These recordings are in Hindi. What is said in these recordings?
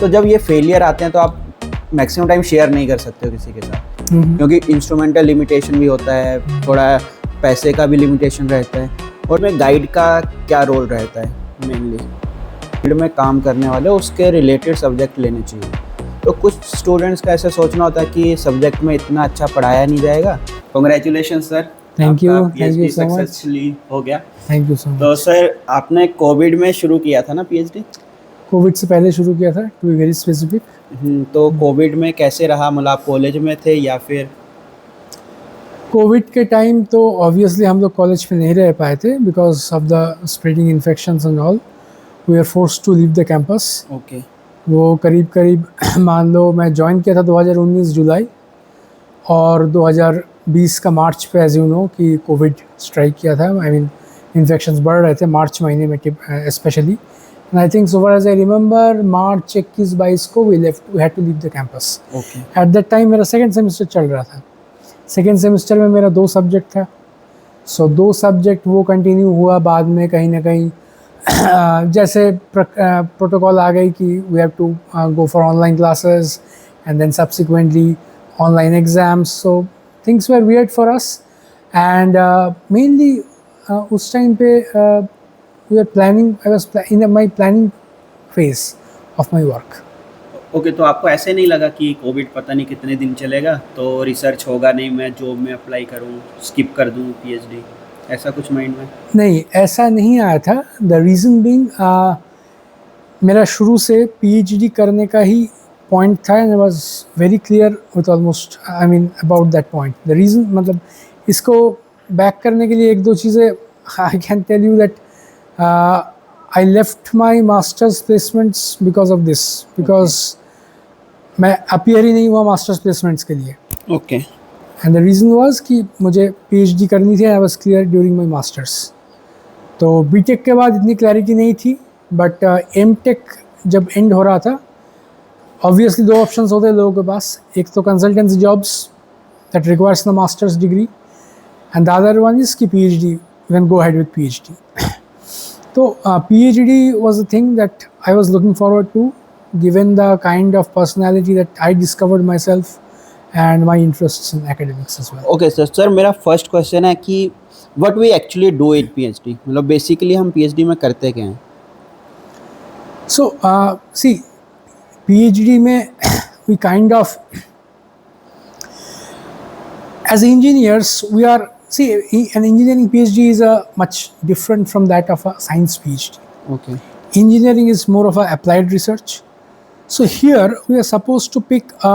तो जब ये फेलियर आते हैं तो आप मैक्सिमम टाइम शेयर नहीं कर सकते हो किसी के साथ, क्योंकि इंस्ट्रूमेंटल लिमिटेशन भी होता है, थोड़ा पैसे का भी लिमिटेशन रहता है, और में गाइड का क्या रोल रहता है मेनली फील्ड में काम करने वाले उसके रिलेटेड सब्जेक्ट लेने चाहिए। तो कुछ स्टूडेंट्स का ऐसा सोचना होता है कि सब्जेक्ट में इतना अच्छा पढ़ाया नहीं जाएगा। Congratulation sir, thank you so much, successfully हो गया। Thank you so much. तो सर आपने कोविड में शुरू किया था ना पीएचडी? कोविड से पहले शुरू किया था, टू बी वेरी स्पेसिफिक। तो कोविड में कैसे रहा, मतलब आप कॉलेज में थे या फिर? कोविड के टाइम तो ऑब्वियसली हम लोग कॉलेज में नहीं रह पाए थे because of the spreading infections and all. We are forced to leave the campus. Okay. वो करीब मान लो मैं ज्वाइन किया था 2019 जुलाई, और 2020 का मार्च पे एज यू नो कि कोविड स्ट्राइक किया था। आई मीन इन्फेक्शंस बढ़ रहे थे मार्च महीने में specially. And I think so far as I remember March 21-22 को we had to leave the campus. Okay. At that time मेरा सेकेंड सेमेस्टर चल रहा था। सेकेंड सेमेस्टर में मेरा 2 सब्जेक्ट था, सो 2 सब्जेक्ट वो कंटिन्यू हुआ। बाद में कहीं ना कहीं जैसे प्रोटोकॉल आ गई कि we have to go for online classes and then subsequently online exams, so things were weird for us. And mainly उस टाइम पे we are planning, I was in my planning phase of my work. Okay, तो आपको ऐसे नहीं लगा कि कोविड पता नहीं कितने दिन चलेगा तो रिसर्च होगा नहीं, मैं जॉब में अप्लाई करूं, स्किप कर दूं पीएचडी, ऐसा कुछ माइंड में? नहीं, ऐसा नहीं आया था। द रीज़न बीइंग मेरा शुरू से पीएचडी करने का ही पॉइंट था and I was very clear with almost I mean about that point. The reason मतलब इसको बैक करने के लिए 1-2 चीज़ें I can tell you that I left my masters placements because of this, because मैं अपीयर ही नहीं हुआ मास्टर्स प्लेसमेंट्स के लिए। Okay. And the reason was कि मुझे पीएचडी करनी थी, I was clear during my masters. तो बीटेक के बाद इतनी क्लैरिटी नहीं थी, बट एमटेक जब एंड हो रहा था ऑब्वियसली 2 ऑप्शंस होते हैं लोगों के पास। एक तो consultancy jobs that requires the masters degree, and the other one is कि PhD, you can go ahead with PhD. तो PhD was the thing that I was looking forward to, given the kind of personality that I discovered myself and my interests in academics as well. Okay sir, मेरा फर्स्ट क्वेश्चन है कि what we actually do in PhD, मतलब बेसिकली हम पीएचडी में करते क्या हैं? So see, PhD में we kind of as engineers we are, see, an engineering PhD is a much different from that of a science PhD. Okay. Engineering is more of a applied research. So here we are supposed to pick a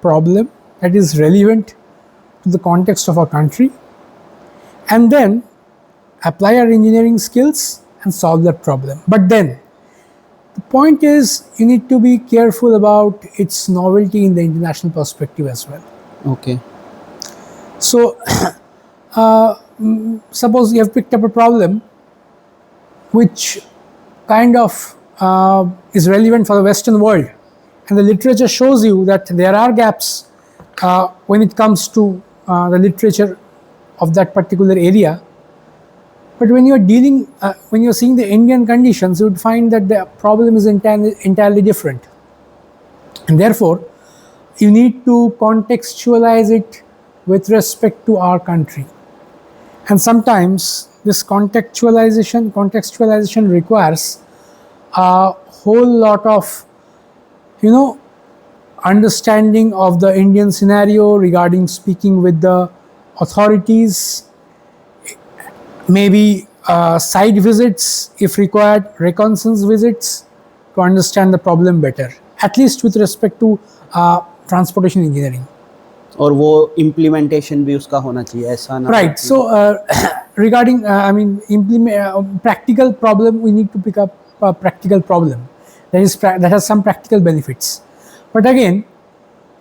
problem that is relevant to the context of our country and then apply our engineering skills and solve that problem. But then the point is you need to be careful about its novelty in the international perspective as well. Okay. So suppose you have picked up a problem which kind of is relevant for the Western world, and the literature shows you that there are gaps when it comes to the literature of that particular area. But when you are dealing, when you are seeing the Indian conditions, you would find that the problem is entirely different, and therefore you need to contextualize it with respect to our country. And sometimes this contextualization requires a whole lot of, you know, understanding of the Indian scenario regarding speaking with the authorities, maybe site visits if required, reconnaissance visits to understand the problem better, at least with respect to transportation engineering. और वो इम्प्लीमेंटेशन भी उसका होना चाहिए, ऐसा ना? Right. So regarding I mean practical problem, we need to pick up a practical problem that has some practical benefits. But again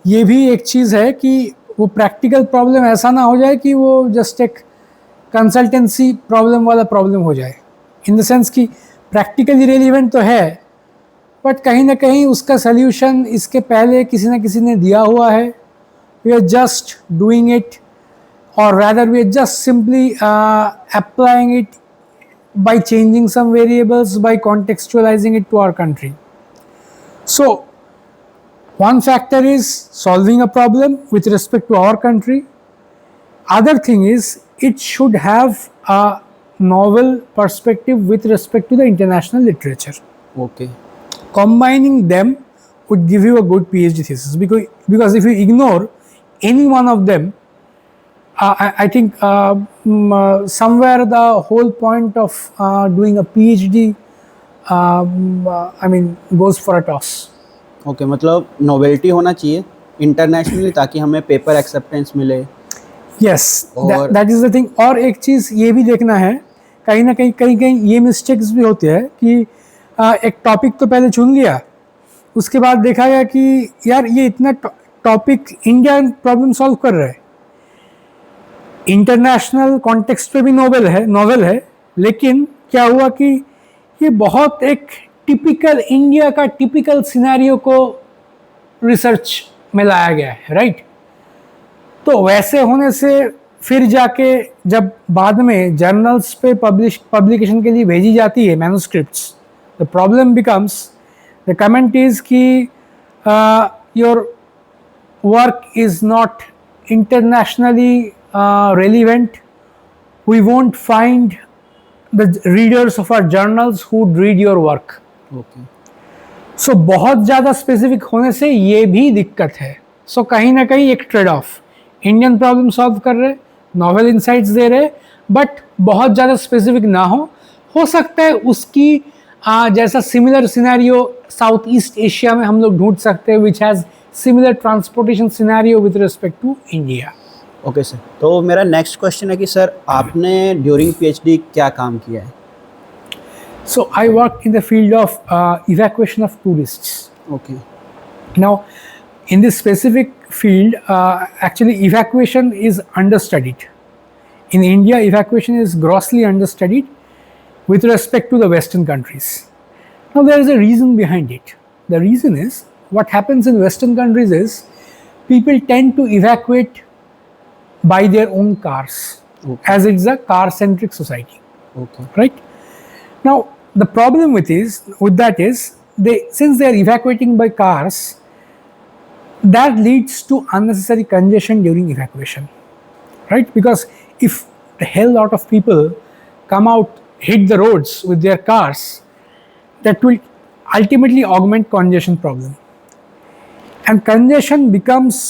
ये भी एक चीज़ है कि वो practical problem ऐसा ना हो जाए कि वो just एक consultancy problem वाला problem हो जाए, in the sense कि practically relevant तो है but कहीं ना कहीं उसका solution इसके पहले किसी ना किसी ने दिया हुआ है, we are just doing it, or rather we are just simply applying it by changing some variables, by contextualizing it to our country. So one factor is solving a problem with respect to our country. Other thing is it should have a novel perspective with respect to the international literature. Okay Combining them would give you a good PhD thesis, because if you ignore any one of them, I think somewhere the whole point of doing a PhD goes for a toss. Okay मतलब नोवेल्टी होना चाहिए इंटरनेशनली ताकि हमें पेपर एक्सेप्टेंस मिले. यस, और- दैट इज द थिंग. और एक चीज़ ये भी देखना है, कहीं ना कहीं ये मिस्टेक्स भी होते हैं कि एक टॉपिक तो पहले चुन लिया, उसके बाद देखा गया कि यार ये इतना टॉपिक इंडिया प्रॉब्लम सॉल्व कर रहा है, इंटरनेशनल कॉन्टेक्स्ट पे भी नोवेल है, लेकिन क्या हुआ कि ये बहुत एक टिपिकल इंडिया का टिपिकल सिनेरियो को रिसर्च में लाया गया है, राइट. तो वैसे होने से फिर जाके जब बाद में जर्नल्स पे पब्लिकेशन के लिए भेजी जाती है manuscripts, the problem becomes, the comment is कि your work is not internationally relevant, we won't find the readers of our journals who would read your work. Okay So बहुत ज़्यादा स्पेसिफिक होने से ये भी दिक्कत है. So कहीं ना कहीं एक trade off, Indian problem solve कर रहे, नॉवेल इंसाइट्स दे रहे, बट बहुत ज़्यादा स्पेसिफिक ना हो सकता है उसकी जैसा similar scenario South East Asia में हम लोग ढूंढ सकते हैं, which has similar transportation scenario with respect to India. Okay sir, तो मेरा नेक्स्ट क्वेश्चन है कि सर आपने ड्यूरिंग पीएचडी क्या काम किया है. So I worked in the field of evacuation of tourists. Okay Now, in this specific field, actually evacuation is understudied. In India, evacuation is grossly understudied with respect to the Western countries. Now, there is a reason behind it. The reason is, what happens in Western countries is people tend to evacuate by their own cars, Okay. as it's a car-centric society. Okay Right? Now, the problem with that is since they are evacuating by cars, that leads to unnecessary congestion during evacuation, right? Because if a hell lot of people come out, hit the roads with their cars, that will ultimately augment congestion problem, and congestion becomes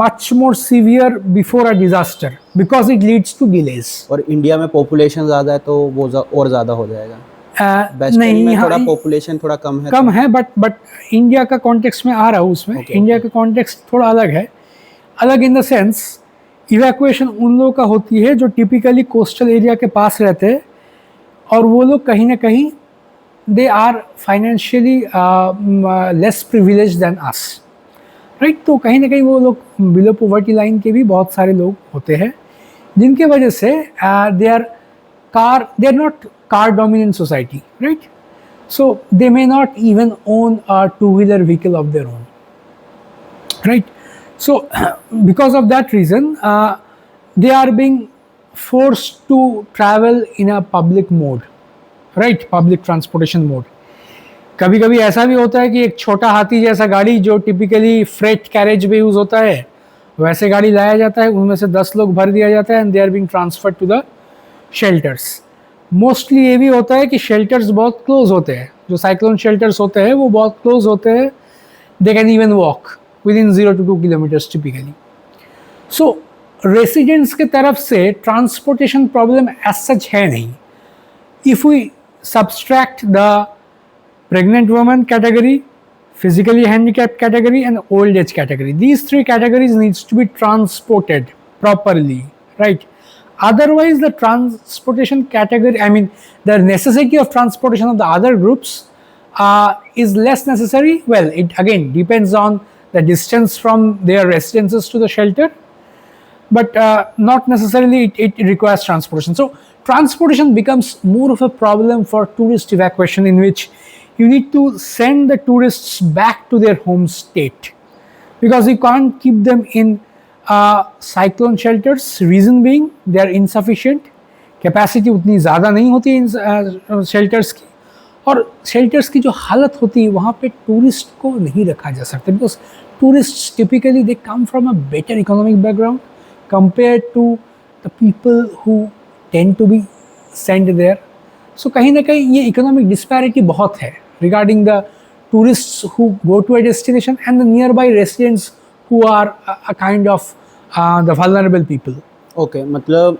much more severe before a disaster because it leads to delays. और इंडिया में पॉपुलेशन ज़्यादा है तो वो और ज़्यादा हो जाएगा. वेस्टर्न नहीं, में हाँ, थोड़ा पॉपुलेशन थोड़ा कम है. कम है, बट इंडिया का कॉन्टेक्स्ट में आ रहा हूँ उसमें. Okay, India okay. का कॉन्टेक्स्ट थोड़ा अलग है, अलग इन द सेंस इवैक्यूएशन उन लोगों का होती है जो टिपिकली कोस्टल एरिया के पास रहते हैं, और वो लोग कहीं ना कहीं they are financially less privilege than us, right. तो कहीं ना कहीं वो लोग बिलो पॉवर्टी लाइन के भी बहुत सारे लोग होते हैं, जिनके वजह से they are not car dominant society, right? So they may not even own a two-wheeler vehicle of their own, right? So because of that reason, they are being forced to travel in a public mode, right? Public transportation mode. कभी कभी ऐसा भी होता है कि एक छोटा हाथी जैसा गाड़ी जो टिपिकली फ्रेट कैरेज में यूज होता है, वैसे गाड़ी लाया जाता है, उनमें से 10 लोग भर दिया जाता है, and they are being transferred to the shelters. Mostly ये भी होता है कि शेल्टर्स बहुत क्लोज होते हैं, जो साइक्लोन शेल्टर्स होते हैं वो बहुत क्लोज होते हैं, they can even walk within 0 to 2 kilometres typically. So residents के तरफ से ट्रांसपोर्टेशन प्रॉब्लम एज सच है नहीं. If we subtract the pregnant woman category, physically handicapped category and old age category, these 3 categories needs to be transported properly, right? Otherwise the transportation category, I mean the necessity of transportation of the other groups is less necessary. Well, it again depends on the distance from their residences to the shelter, but not necessarily it requires transportation. So transportation becomes more of a problem for tourist evacuation, in which you need to send the tourists back to their home state, because you can't keep them in cyclone shelters. Reason being they are insufficient, capacity उतनी ज़्यादा नहीं होती इन shelters की, और shelters की जो हालत होती है वहाँ पे टूरिस्ट को नहीं रखा जा सकता, because tourists typically they come from a better economic background compared to the people who tend to be sent there. So कहीं ना कहीं ये economic disparity बहुत है regarding the tourists who go to a destination and the nearby residents who are a kind of the vulnerable people. Okay, मतलब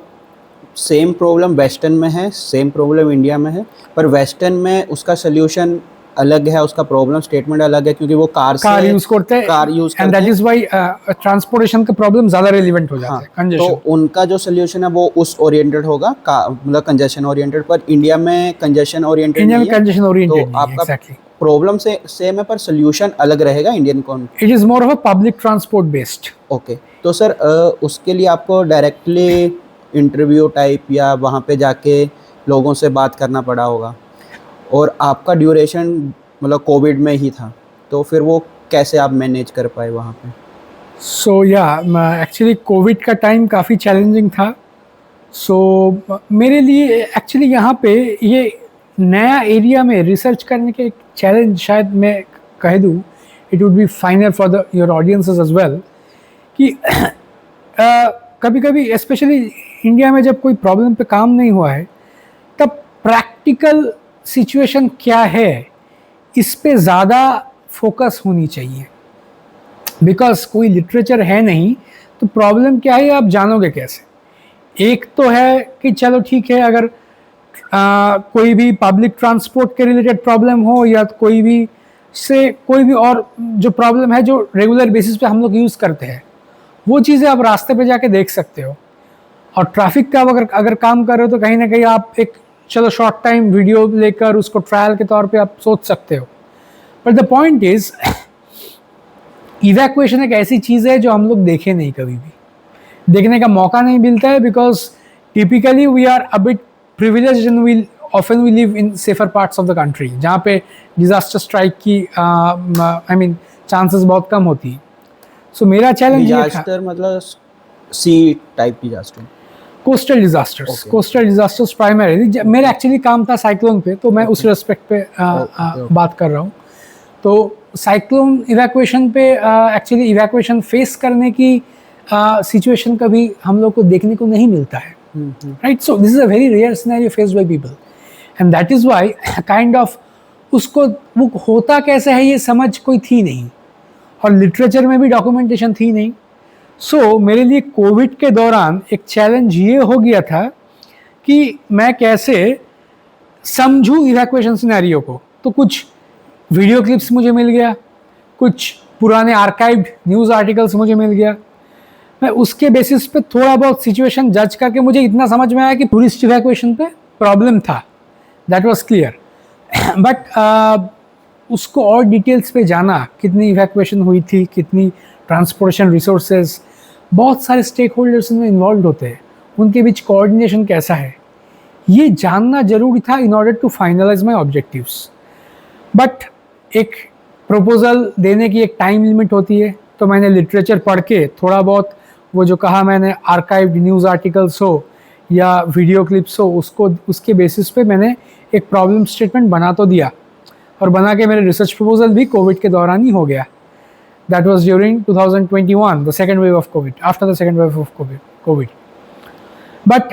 सेम प्रॉब्लम वेस्टर्न में है, सेम प्रॉब्लम इंडिया में है, पर वेस्टर्न में उसका सोल्यूशन अलग है, उसका प्रॉब्लम स्टेटमेंट अलग है, क्योंकि वो कार यूज करते हैं, car use and that is why transportation का प्रॉब्लम ज्यादा रेलेवेंट हो जाता है, तो कंजेशन. उनका जो सोल्यूशन है वो उस ओरिएंटेड होगा, मतलब कंजेशन ओरिएंटेड, पर इंडिया में कंजेशन ओरिएंटेड नहीं है. कंजेशन ओरिएंटेड तो आपका एग्जैक्टली प्रॉब्लम से सेम है, पर सोल्यूशन अलग रहेगा इंडियन कौन. It is more of a public transport based. Okay, तो सर उसके लिए आपको डायरेक्टली इंटरव्यू टाइप या वहाँ पे जाके लोगों से बात करना पड़ा होगा, और आपका ड्यूरेशन मतलब कोविड में ही था, तो फिर वो कैसे आप मैनेज कर पाए वहाँ पे? सो या एक्चुअली कोविड का टाइम काफ़ी चैलेंजिंग था. सो मेरे लिए एक्चुअली यहाँ पे ये नया एरिया में रिसर्च करने के एक चैलेंज शायद मैं कह दूँ, it would be final for the your audiences as well, कि कभी कभी स्पेशली इंडिया में जब कोई प्रॉब्लम पे काम नहीं हुआ है तब प्रैक्टिकल सिचुएशन क्या है इस पे ज़्यादा फोकस होनी चाहिए. बिकॉज कोई लिटरेचर है नहीं तो प्रॉब्लम क्या है आप जानोगे कैसे. एक तो है कि चलो ठीक है, अगर कोई भी पब्लिक ट्रांसपोर्ट के रिलेटेड प्रॉब्लम हो या कोई भी और जो प्रॉब्लम है जो रेगुलर बेसिस पे हम लोग यूज़ करते हैं, वो चीज़ें आप रास्ते पे जाके देख सकते हो. और ट्रैफिक का अगर काम कर रहे हो तो कहीं ना कहीं आप एक चलो शॉर्ट टाइम वीडियो लेकर उसको ट्रायल के तौर पे आप सोच सकते हो. But the point is evacuation एक ऐसी चीज़ है जो हम लोग देखे नहीं, कभी भी देखने का मौका नहीं मिलता है. Because typically we are a bit privileged and we often we live in safer parts of the country, जहाँ पे डिजास्टर स्ट्राइक की आई मीन चांसेस बहुत कम होती है. सो मेरा चैलेंज ये था, डिजास्टर मतलब sea type disaster, coastal disasters. Coastal disasters primarily मेरा एक्चुअली काम था साइक्लोन पे, तो मैं उस रेस्पेक्ट पे बात कर रहा हूँ. तो साइक्लोन इवैक्यूएशन पे एक्चुअली इवैक्यूएशन फेस करने की सिचुएशन कभी हम लोग को देखने को नहीं मिलता है, right. So this is a very rare scenario faced by people, and that is why kind of उसको वो होता कैसे है ये समझ कोई थी नहीं, और लिटरेचर में भी डॉक्यूमेंटेशन थी नहीं. सो मेरे लिए कोविड के दौरान एक चैलेंज ये हो गया था कि मैं कैसे समझूं इवैक्यूएशन सिनेरियो को. तो कुछ वीडियो क्लिप्स मुझे मिल गया, कुछ पुराने आर्काइव्ड न्यूज़ आर्टिकल्स मुझे मिल गया. मैं उसके बेसिस पे थोड़ा बहुत सिचुएशन जज करके मुझे इतना समझ में आया कि टूरिस्ट इवैक्यूएशन पे प्रॉब्लम था, दैट वाज क्लियर. बट उसको और डिटेल्स पे जाना, कितनी इवैक्यूएशन हुई थी, कितनी ट्रांसपोर्टेशन रिसोर्सेज, बहुत सारे स्टेक होल्डर्स में इन्वॉल्व होते हैं, उनके बीच कोऑर्डिनेशन कैसा है, ये जानना जरूरी था in order to finalise my objectives. But एक प्रपोजल देने की एक टाइम लिमिट होती है, तो मैंने लिटरेचर पढ़ के थोड़ा बहुत वो जो कहा मैंने आर्काइव्ड न्यूज़ आर्टिकल्स हो या वीडियो क्लिप्स हो, उसके बेसिस पे मैंने एक प्रॉब्लम स्टेटमेंट बना तो दिया, और बना के मेरे रिसर्च प्रपोजल भी कोविड के दौरान ही हो गया. That was during 2021, the second wave of COVID, after the second wave of COVID. But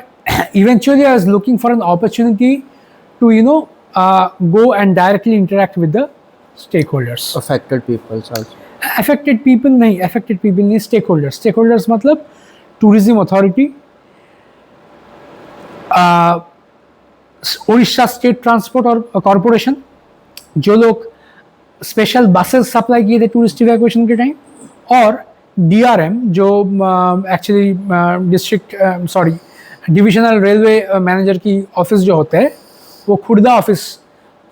eventually I was looking for an opportunity to, go and directly interact with the stakeholders. affected people also. Affected people नहीं, stakeholders. Stakeholders मतलब tourism authority, Orissa state transport और कॉरपोरेशन, जो लोग स्पेशल बसेस सप्लाई किए थे टूरिस्ट इवैक्यूएशन के टाइम, और DRM जो एक्चुअली डिविजनल रेलवे मैनेजर की ऑफिस जो होते हैं, वो खुर्दा ऑफिस,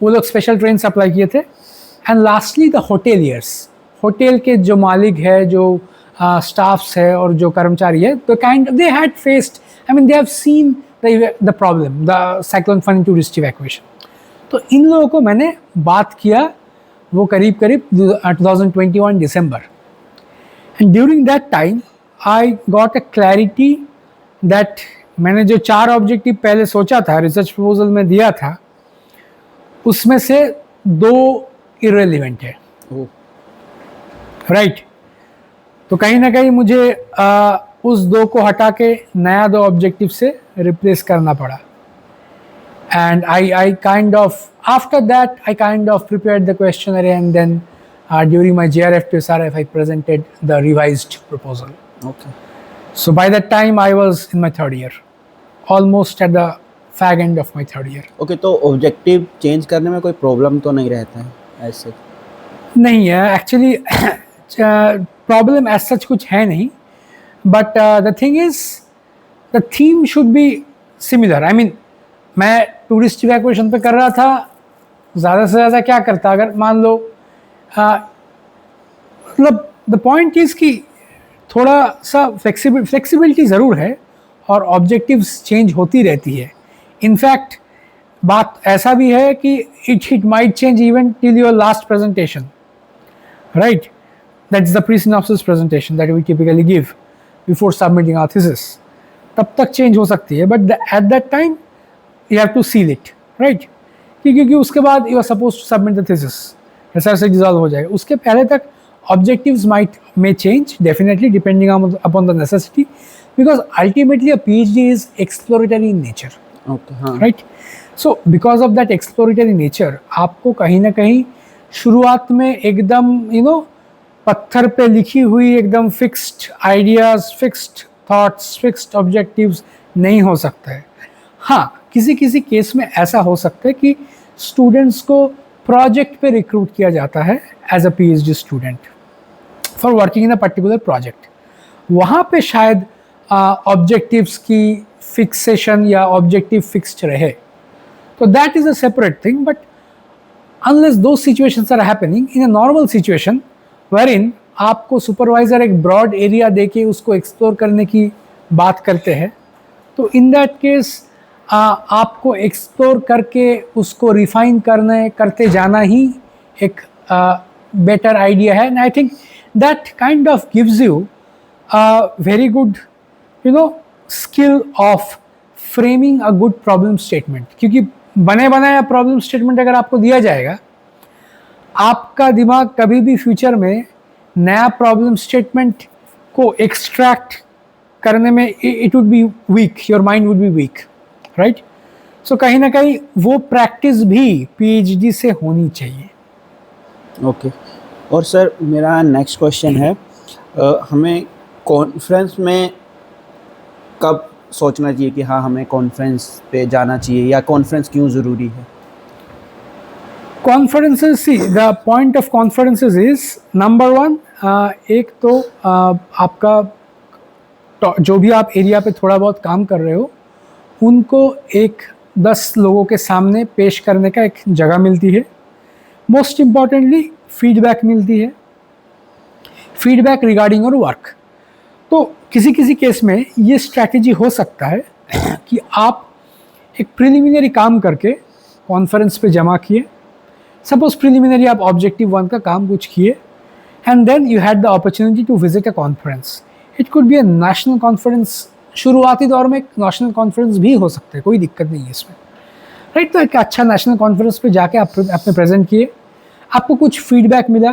वो लोग स्पेशल ट्रेन सप्लाई किए थे. And lastly the hoteliers, hotel के जो मालिक है, जो स्टाफ्स है और जो कर्मचारी है, तो kind they had faced, I mean they have seen the problem, the cyclone funny tourist evacuation. तो इन लोगों को मैंने बात किया, वो करीब 2021 दिसंबर. And during that time I got a clarity that मैंने जो 4 ऑब्जेक्टिव पहले सोचा था, रिसर्च प्रपोजल में दिया था, उसमें से 2 इररिलेवेंट है, राइट. तो कहीं ना कहीं मुझे उस 2 को हटा के नया 2 ऑब्जेक्टिव से रिप्लेस करना पड़ा. And I kind of, after that, I kind of prepared the questionnaire, and then during my JRF to SRF, I presented the revised proposal. Okay. So by that time, I was in my 3rd year, almost at the fag end of my 3rd year. Okay, तो ऑब्जेक्टिव चेंज करने में कोई प्रॉब्लम तो नहीं रहता है ऐसे? नहीं है एक्चुअली, प्रॉब्लम एज सच कुछ है नहीं, but the thing is the theme should be similar. I mean, मैं टूरिस्ट इवैक्यूएशन पे कर रहा था, ज़्यादा से ज़्यादा क्या करता, अगर मान लो मतलब द पॉइंट इज़ कि थोड़ा सा फ्लेक्सिबिलिटी ज़रूर है और ऑब्जेक्टिव्स चेंज होती रहती है. इनफैक्ट बात ऐसा भी है कि it might change even till your last presentation, right? That is the pre synopsis presentation that we typically give before submitting our thesis. तब तक चेंज हो सकती है, but at that time you have to seal it, right? क्योंकि उसके बाद you are supposed to submit the thesis, ऐसा ऐसे डिजॉल्व हो जाएगा. उसके पहले तक objectives may change definitely depending upon the necessity, because ultimately a PhD is exploratory in nature. Okay. हाँ. Right? So because of that exploratory nature, आपको कहीं ना कहीं शुरुआत में एकदम पत्थर पे लिखी हुई एकदम fixed ideas, fixed thoughts, fixed objectives नहीं हो सकता है. हाँ, किसी किसी केस में ऐसा हो सकता है कि स्टूडेंट्स को प्रोजेक्ट पे रिक्रूट किया जाता है as a PhD student for working in a particular project. वहाँ पे शायद ऑब्जेक्टिव्स की फिक्सेशन या ऑब्जेक्टिव फिक्स्ड रहे, तो that is a separate thing. But unless those situations are happening in a normal situation wherein आपको सुपरवाइजर एक ब्रॉड एरिया देके उसको एक्सप्लोर करने की बात करते हैं, तो इन दैट केस आपको एक्सप्लोर करके उसको रिफाइन करते जाना ही एक बेटर आइडिया है. And I think that kind of gives you very good skill of framing a good problem statement. क्योंकि बने बनाया प्रॉब्लम स्टेटमेंट अगर आपको दिया जाएगा, आपका दिमाग कभी भी फ्यूचर में नया प्रॉब्लम स्टेटमेंट को एक्सट्रैक्ट करने में it would be weak, your mind would be weak, right? So कहीं ना कहीं वो प्रैक्टिस भी पीएचडी से होनी चाहिए. ओके. और सर मेरा नेक्स्ट क्वेश्चन है, हमें कॉन्फ्रेंस में कब सोचना चाहिए कि हाँ हमें कॉन्फ्रेंस पे जाना चाहिए, या कॉन्फ्रेंस क्यों ज़रूरी है? Conferences, see the point of conferences is number 1, एक तो आपका जो भी आप एरिया पे थोड़ा बहुत काम कर रहे हो उनको एक 10 लोगों के सामने पेश करने का एक जगह मिलती है. मोस्ट इम्पॉर्टेंटली फीडबैक मिलती है, फीडबैक रिगार्डिंग और वर्क. तो किसी किसी केस में ये स्ट्रैटेजी हो सकता है कि आप एक प्रिलिमिनरी काम करके कॉन्फ्रेंस पे जमा किए. सपोज प्रिलिमिनरी आप ऑब्जेक्टिव 1 का काम कुछ किए, and then you had the opportunity to visit a conference. It could be a national conference. शुरुआती दौर में एक नेशनल कॉन्फ्रेंस भी हो सकता है, कोई दिक्कत नहीं है इसमें, राइट? तो एक अच्छा नेशनल कॉन्फ्रेंस पे जाके आपने प्रेजेंट किए, आपको कुछ फीडबैक मिला,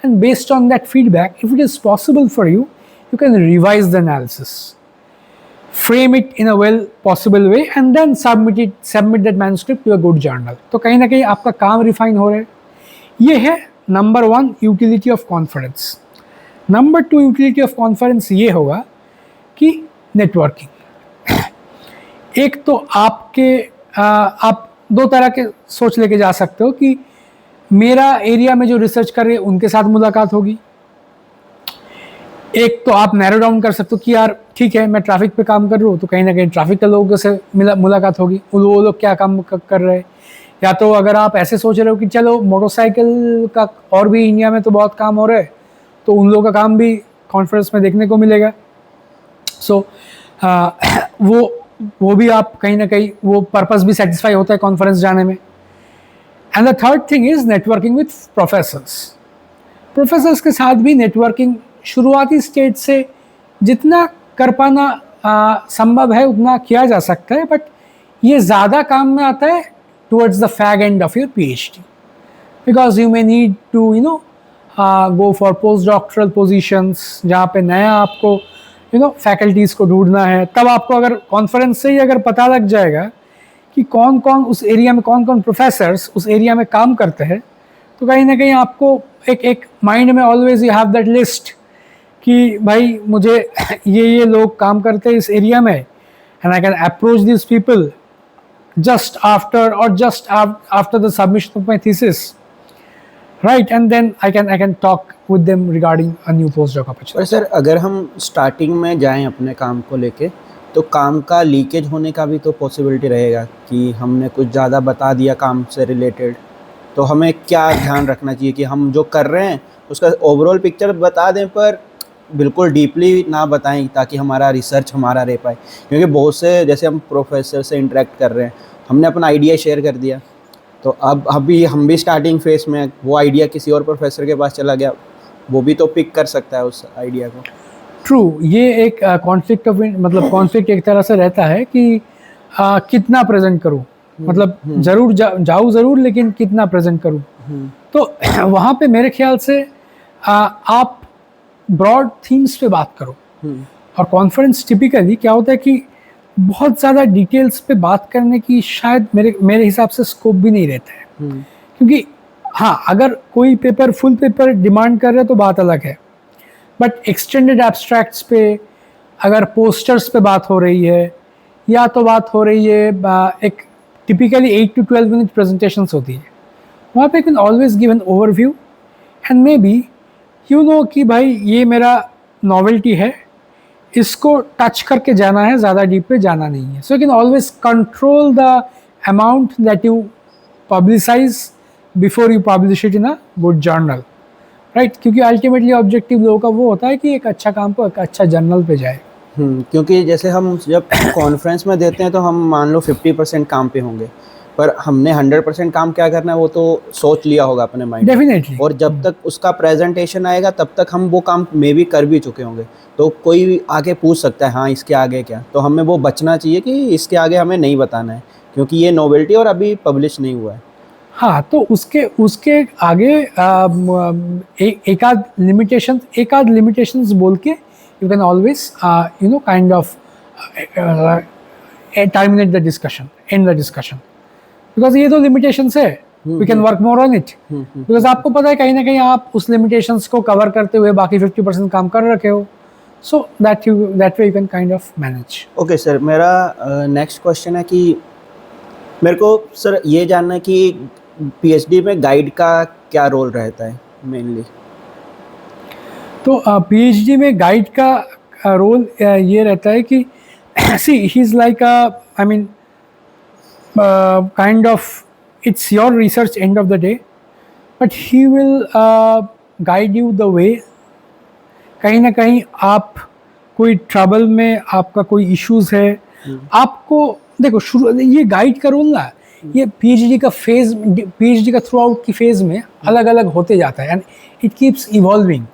and based on that feedback if it is possible for you, you can revise the analysis, frame it in a well possible way, and then submit that manuscript to a good journal. तो कहीं ना कहीं आपका काम रिफाइन हो रहा है. ये है number 1 utility of conference. Number 2 utility of conference ये होगा कि नेटवर्किंग. एक तो आप 2 तरह के सोच लेके जा सकते हो कि मेरा एरिया में जो रिसर्च कर रहे हैं उनके साथ मुलाकात होगी. एक तो आप नैरो डाउन कर सकते हो कि यार ठीक है मैं ट्रैफिक पे काम कर रहा हूँ, तो कहीं ना कहीं ट्रैफिक के लोगों से मुलाकात होगी, वो लोग क्या काम कर रहे हैं. या तो अगर आप ऐसे सोच रहे हो कि चलो मोटरसाइकिल का और भी इंडिया में तो बहुत काम हो रहा है, तो उन लोगों का काम भी कॉन्फ्रेंस में देखने को मिलेगा. सो वो भी आप कहीं ना कहीं वो पर्पस भी सेटिस्फाई होता है कॉन्फ्रेंस जाने में. And the third thing is networking with professors. Professors के साथ भी नेटवर्किंग शुरुआती स्टेज से जितना कर पाना संभव है उतना किया जा सकता है, बट ये ज़्यादा काम में आता है towards the fag end of your PhD, because you may need to go for postdoctoral positions जहाँ पे नया आपको फैकल्टीज़ को ढूंढना है। तब आपको अगर कॉन्फ्रेंस से ही अगर पता लग जाएगा कि कौन कौन उस एरिया में, कौन कौन प्रोफेसर्स उस एरिया में काम करते हैं, तो कहीं ना कहीं आपको एक माइंड में always you have that list कि भाई मुझे ये लोग काम करते हैं इस एरिया में, and I can approach this people just after the submission of my thesis, right? And then I can talk with them regarding a new postdoc opportunity. और सर अगर हम स्टार्टिंग में जाएं अपने काम को लेके, तो काम का लीकेज होने का भी तो पॉसिबिलिटी रहेगा कि हमने कुछ ज़्यादा बता दिया काम से रिलेटेड। तो हमें क्या ध्यान रखना चाहिए कि हम जो कर रहे हैं उसका ओवरऑल पिक्चर बता दें, पर बिल्कुल डीपली ना बताएं, ताकि हमारा रिसर्च हमारा रह पाए। क्योंकि बहुत से, जैसे हम प्रोफेसर से इंटरेक्ट कर रहे हैं, हमने अपना आइडिया शेयर कर दिया, तो अब अभी हम भी स्टार्टिंग फेस में, वो आइडिया किसी और प्रोफेसर के पास चला गया, वो भी तो पिक कर सकता है उस आइडिया को। ट्रू, ये एक कॉन्फ्लिक्ट ऑफ, मतलब कॉन्फ्लिक्ट एक तरह से रहता है कि कितना प्रेजेंट करूं, मतलब ज़रूर जाऊँ ज़रूर, लेकिन कितना प्रेजेंट करूं। तो वहाँ पे मेरे ख्याल से आप ब्रॉड थीम्स पे बात करो। और कॉन्फ्रेंस टिपिकली क्या होता है कि बहुत ज़्यादा डिटेल्स पे बात करने की शायद मेरे हिसाब से स्कोप भी नहीं रहता है। क्योंकि हाँ, अगर कोई पेपर फुल पेपर डिमांड कर रहे हैं तो बात अलग है, बट एक्सटेंडेड एब्स्ट्रैक्ट्स पे, अगर पोस्टर्स पे बात हो रही है, या तो बात हो रही है एक टिपिकली 8 to 12 मिनट प्रेजेंटेशंस होती है, वहाँ पे can always give an overview and may be कि भाई ये मेरा नॉवेल्टी है, इसको टच करके जाना है, ज़्यादा डीप पे जाना नहीं है। So you can always control the amount that you publicise before you publish it in a good journal, right? क्योंकि अल्टीमेटली ऑब्जेक्टिव लोगों का वो होता है कि एक अच्छा काम को एक अच्छा जर्नल पे जाए। क्योंकि जैसे हम जब कॉन्फ्रेंस में देते हैं तो हम मान लो 50% काम पे होंगे, पर हमने 100% काम क्या करना है वो तो सोच लिया होगा अपने माइंड में। डेफिनेटली। और जब तक उसका प्रेजेंटेशन आएगा तब तक हम वो काम मे भी कर भी चुके होंगे, तो कोई भी आगे पूछ सकता है हाँ इसके आगे क्या, तो हमें वो बचना चाहिए कि इसके आगे हमें नहीं बताना है, क्योंकि ये नोवेल्टी और अभी पब्लिश नहीं हुआ है। हाँ, तो उसके आगे एक आध लिमिटेशंस बोल के you can always kind of terminate the discussion, and the discussion, because ये तो लिमिटेशंस है, we can work more on it. Because आपको पता है कहीं ना कहीं आप उस लिमिटेशंस को कवर करते हुए बाकी 50% काम कर रखे हो, so that way you can kind of manage. Okay sir, मेरा नेक्स्ट क्वेश्चन है कि मेरे को सर ये जानना है कि पीएचडी में गाइड का क्या रोल रहता है मेनली। तो पीएचडी में गाइड का रोल ये रहता है कि see he is like I mean kind of, it's your research end of the day, but he will guide you the way। कहीं ना कहीं आप कोई ट्रबल में, आपका कोई इश्यूज है, आपको देखो शुरू, ये गाइड का रोल ना, ये पीएचडी का फेज, पीएचडी का थ्रू आउट की फेज में अलग अलग होते जाता है, एंड इट कीप्स इवॉल्विंग।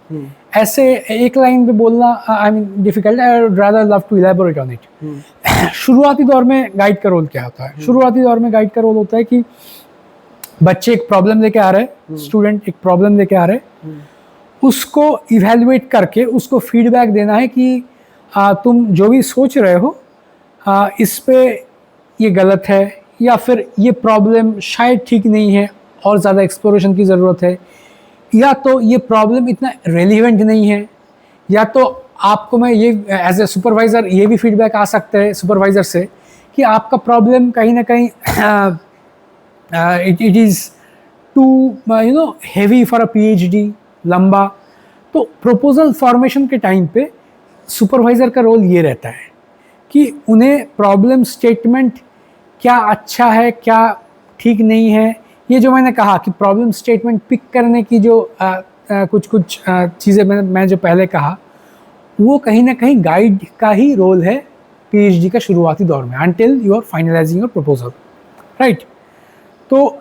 ऐसे एक लाइन पे बोलना I mean difficult, I would rather love to elaborate on it. शुरुआती दौर में गाइड का रोल क्या होता है? शुरुआती दौर में गाइड का रोल होता है कि बच्चे एक प्रॉब्लम लेके आ रहे हैं, स्टूडेंट एक प्रॉब्लम लेके आ रहे हैं, उसको इवैल्यूएट करके उसको फीडबैक देना है कि तुम जो भी सोच रहे हो इस पे ये गलत है, या फिर ये प्रॉब्लम शायद ठीक नहीं है और ज़्यादा एक्सप्लोरेशन की ज़रूरत है, या तो ये प्रॉब्लम इतना रेलिवेंट नहीं है, या तो आपको मैं ये एज ए सुपरवाइज़र ये भी फीडबैक आ सकता है सुपरवाइज़र से कि आपका प्रॉब्लम कहीं ना कहीं it is too heavy for a PhD, लंबा। तो प्रपोजल फॉर्मेशन के टाइम पे सुपरवाइज़र का रोल ये रहता है कि उन्हें प्रॉब्लम स्टेटमेंट क्या अच्छा है, क्या ठीक नहीं है, ये जो मैंने कहा कि प्रॉब्लम स्टेटमेंट पिक करने की जो कुछ चीज़ें मैं जो पहले कहा, वो कहीं ना कहीं गाइड का ही रोल है पीएचडी का शुरुआती दौर में, until you are finalising your proposal, right? तो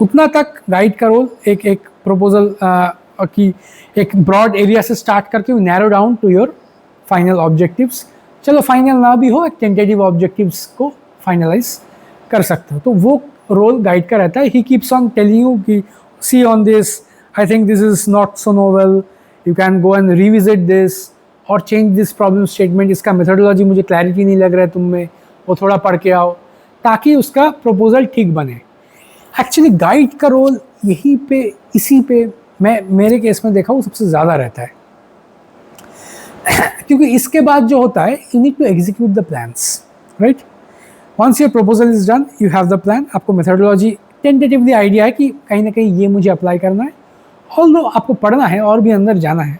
उतना तक गाइड का रोल एक प्रपोजल की एक ब्रॉड एरिया से स्टार्ट करके narrow down to your final objectives. चलो फाइनल ना भी हो, एक टेंटेटिव ऑब्जेक्टिव्स को फाइनलाइज कर सकते हो, तो वो रोल गाइड का रहता है। He keeps on telling you कि see on this, I think this is not so novel. You can go and revisit this और change this problem statement. इसका methodology मुझे clarity नहीं लग रहा है तुम में, वो थोड़ा पढ़ के आओ ताकि उसका proposal ठीक बने. Actually guide का रोल यहीं पे, इसी पे मैं मेरे केस में देखा हूँ सबसे ज़्यादा रहता है. क्योंकि इसके बाद जो होता है, you need to execute the plans, right? Once your proposal is done, you have the plan. आपको methodology tentatively idea है कि कहीं ना कहीं ये मुझे अप्लाई करना है, although आपको पढ़ना है और भी अंदर जाना है,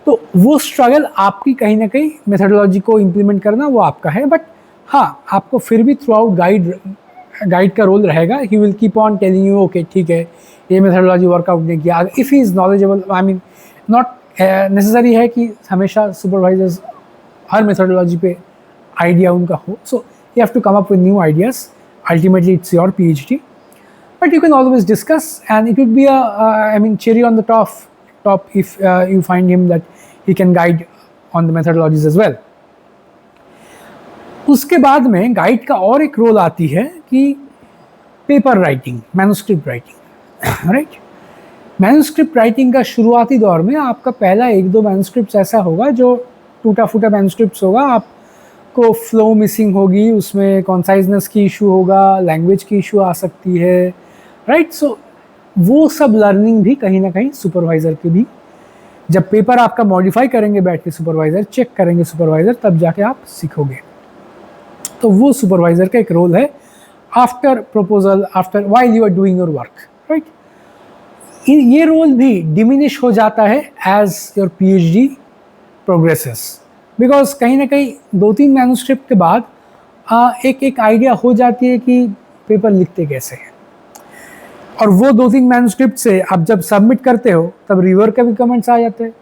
तो वो स्ट्रगल आपकी कहीं ना कहीं मेथोडोलॉजी को इम्प्लीमेंट करना वो आपका है. बट हाँ, आपको फिर भी थ्रू आउट गाइड का रोल रहेगा. He will keep on telling you okay ठीक है ये मेथोडोलॉजी वर्कआउट नहीं किया. If he is knowledgeable, I mean not necessary है कि हमेशा सुपरवाइजर्स हर मेथोडोलॉजी पे आइडिया उनका हो. So you have to come up with new ideas. Ultimately it's your PhD, but you can always discuss, and it would be I mean cherry on the top if you find him that he can guide on the methodologies as well. उसके बाद में गाइड का और एक रोल आती है कि paper writing, manuscript writing, right. Manuscript writing का शुरुआती दौर में आपका पहला 1-2 मैन्युस्क्रिप्ट ऐसा होगा जो टूटा फूटा मैन्युस्क्रिप्ट होगा. आपको फ्लो मिसिंग होगी, उसमें कॉन्साइजनेस की इशू होगा, लैंग्वेज की इशू आ सकती है, राइट. सो वो सब लर्निंग भी कहीं ना कहीं सुपरवाइज़र की भी, जब पेपर आपका मॉडिफाई करेंगे बैठ के सुपरवाइज़र, चेक करेंगे सुपरवाइज़र, तब जाके आप सीखोगे. तो वो सुपरवाइज़र का एक रोल है after proposal, after while you are doing your work, right. ये रोल भी डिमिनिश हो जाता है as your PhD progresses, because कहीं ना कहीं 2-3 मैन्युस्क्रिप्ट के बाद एक आइडिया हो जाती है कि पेपर लिखते कैसे हैं. और वो 2-3 मैन्युस्क्रिप्ट से आप जब सबमिट करते हो तब रिव्यूअर का भी कमेंट्स आ जाते हैं,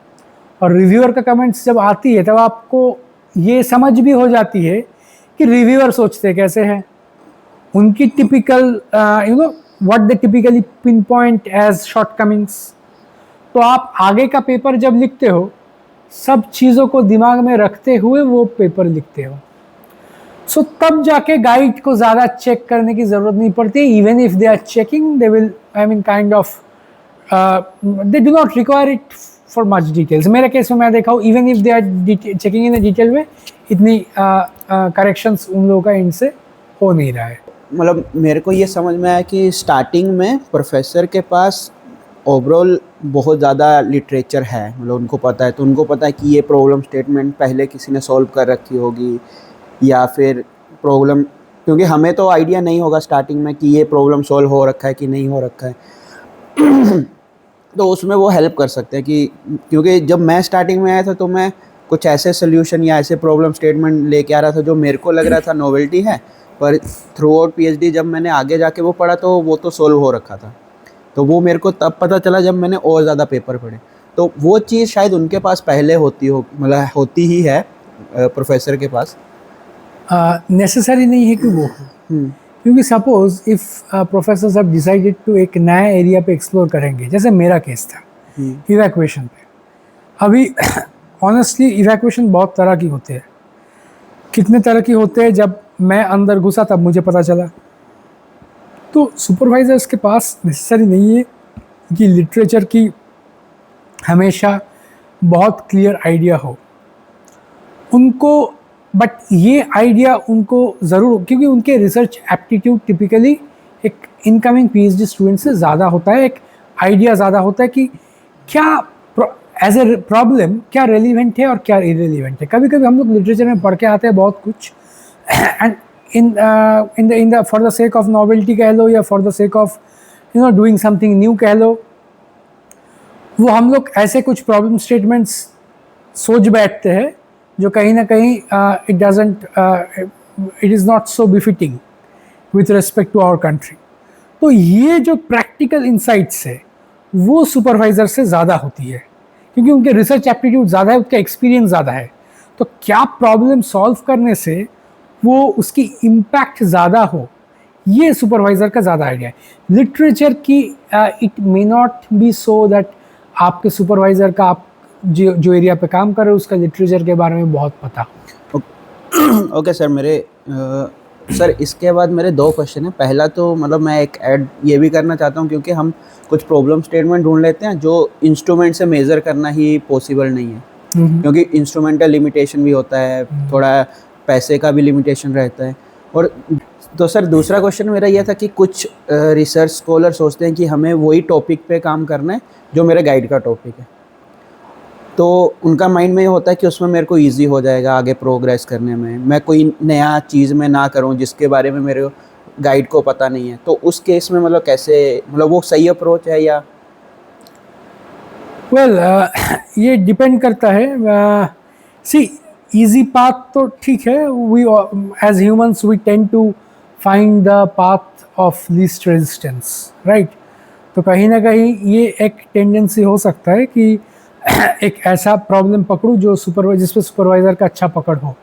और रिव्यूअर का कमेंट्स जब आती है तब आपको ये समझ भी हो जाती है कि रिव्यूअर सोचते कैसे हैं, उनकी typical you know what they typically pinpoint as shortcomings. तो आप आगे का पेपर जब लिखते हो सब चीज़ों को दिमाग में रखते हुए वो पेपर लिखते हो. सो तब जाके गाइड को ज़्यादा चेक करने की ज़रूरत नहीं पड़ती. Even if they are checking, they will I mean kind of they do not require it for much details. मेरे केस में मैं देखा हूँ, even if they are checking in detail में, इतनी करेक्शंस उन लोगों का इनसे हो नहीं रहा है. मतलब मेरे को ये समझ में आया कि स्टार्टिंग में प्रोफेसर के पास ओवरऑल बहुत ज़्यादा लिटरेचर है, मतलब उनको पता है, तो उनको पता है कि ये प्रॉब्लम स्टेटमेंट पहले किसी ने सॉल्व कर रखी होगी, या फिर प्रॉब्लम, क्योंकि हमें तो आइडिया नहीं होगा स्टार्टिंग में कि ये प्रॉब्लम सॉल्व हो रखा है कि नहीं हो रखा है. तो उसमें वो हेल्प कर सकते हैं कि, क्योंकि जब मैं स्टार्टिंग में आया था तो मैं कुछ ऐसे सोल्यूशन या ऐसे प्रॉब्लम स्टेटमेंट लेके आ रहा था जो मेरे को लग रहा था नोवेल्टी है, पर थ्रू आउट PhD जब मैंने आगे जाके वो पढ़ा तो वो तो सॉल्व हो रखा था. तो वो मेरे को तब पता चला जब मैंने और ज़्यादा पेपर पढ़े. तो वो चीज़ शायद उनके पास पहले होती हो, मतलब होती ही है प्रोफेसर के पास. नेसेसरी नहीं है कि वो हो, क्योंकि suppose if professors have decided to एक नया एरिया पे एक्सप्लोर करेंगे, जैसे मेरा केस था इवैक्यूएशन पे. अभी ऑनेस्टली इवैक्यूएशन बहुत तरह की होते हैं. कितने तरह की होते हैं, जब मैं अंदर घुसा तब मुझे पता चला. तो सुपरवाइजर्स के पास नेसेसरी नहीं है कि लिटरेचर की हमेशा बहुत क्लियर आइडिया हो उनको, बट ये आइडिया उनको ज़रूर, क्योंकि उनके रिसर्च एप्टीट्यूड टिपिकली एक इनकमिंग PhD स्टूडेंट से ज़्यादा होता है. एक आइडिया ज़्यादा होता है कि क्या एज ए प्रॉब्लम क्या रेलिवेंट है और क्या इरेलीवेंट है. कभी कभी हम लोग लिटरेचर में पढ़ के आते हैं बहुत कुछ, and in the for the sake of novelty कह लो, या for the sake of you know doing something new कह लो, वो हम लोग ऐसे कुछ प्रॉब्लम स्टेटमेंट्स सोच बैठते हैं जो कहीं ना कहीं it is not so befitting with respect to our country. तो ये जो प्रैक्टिकल इंसाइट्स है वो सुपरवाइज़र से ज़्यादा होती है, क्योंकि उनके रिसर्च एप्टीट्यूड ज़्यादा है, उसका एक्सपीरियंस ज़्यादा है. तो क्या प्रॉब्लम सॉल्व करने से वो उसकी इम्पैक्ट ज़्यादा हो, ये सुपरवाइज़र का ज़्यादा आइडिया है. लिटरेचर की it may not be so that आपके सुपरवाइज़र का आप जो एरिया पे काम कर रहे हो उसका लिटरेचर के बारे में बहुत पता. ओके सर, मेरे सर इसके बाद मेरे दो क्वेश्चन हैं। पहला तो मतलब मैं एक ऐड ये भी करना चाहता हूँ, क्योंकि हम कुछ प्रॉब्लम स्टेटमेंट ढूंढ लेते हैं जो इंस्ट्रूमेंट से मेज़र करना ही पॉसिबल नहीं है, क्योंकि इंस्ट्रूमेंटल लिमिटेशन भी होता है, थोड़ा पैसे का भी लिमिटेशन रहता है। और तो सर दूसरा क्वेश्चन मेरा यह था कि कुछ रिसर्च स्कॉलर सोचते हैं कि हमें वही टॉपिक पे काम करना है जो मेरे गाइड का टॉपिक है, तो उनका माइंड में ये होता है कि उसमें मेरे को इजी हो जाएगा आगे प्रोग्रेस करने में, मैं कोई नया चीज़ में ना करूं जिसके बारे में मेरे गाइड को पता नहीं है। तो उस केस में मतलब कैसे, मतलब वो सही अप्रोच है या? वेल ये डिपेंड करता है। सी इजी पाथ तो ठीक है, we as humans we tend to find the path of least resistance, right. तो कहीं ना कहीं ये एक टेंडेंसी हो सकता है कि एक ऐसा प्रॉब्लम पकड़ूं जो जिस पे सुपरवाइज़र का अच्छा पकड़ हो।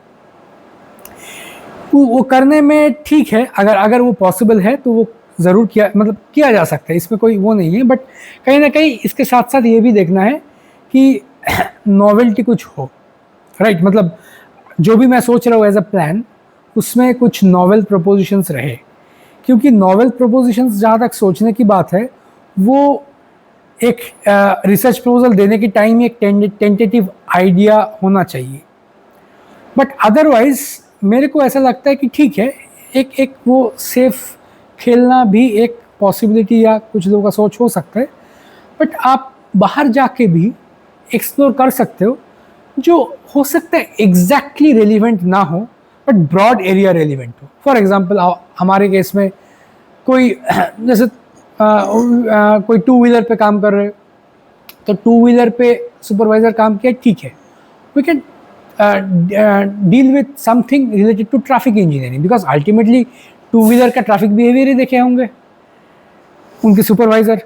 वो करने में ठीक है, अगर वो पॉसिबल है तो वो ज़रूर किया जा सकता है, इसमें कोई वो नहीं है। बट कहीं ना कहीं इसके साथ साथ ये भी देखना है कि नॉवेल्टी कुछ हो, राइट। मतलब जो भी मैं सोच रहा हूँ एज अ प्लान, उसमें कुछ नॉवेल प्रपोजिशंस रहे, क्योंकि नॉवेल प्रपोजिशंस जहाँ तक सोचने की बात है, वो एक रिसर्च प्रपोजल देने के टाइम एक टेंटेटिव आइडिया होना चाहिए। बट अदरवाइज मेरे को ऐसा लगता है कि ठीक है, एक वो सेफ खेलना भी एक पॉसिबिलिटी या कुछ लोगों का सोच हो सकता है। बट आप बाहर जाके भी एक्सप्लोर कर सकते हो, जो हो सकता है एग्जैक्टली रेलिवेंट ना हो बट ब्रॉड एरिया रेलिवेंट हो। फॉर एग्जांपल हमारे केस में कोई जैसे कोई टू व्हीलर पे काम कर रहे हो, तो टू व्हीलर पे सुपरवाइजर काम किया, ठीक है, we can deal with something related to traffic engineering, because ultimately two wheeler का ट्रैफिक बिहेवियर ही देखे होंगे उनके सुपरवाइजर।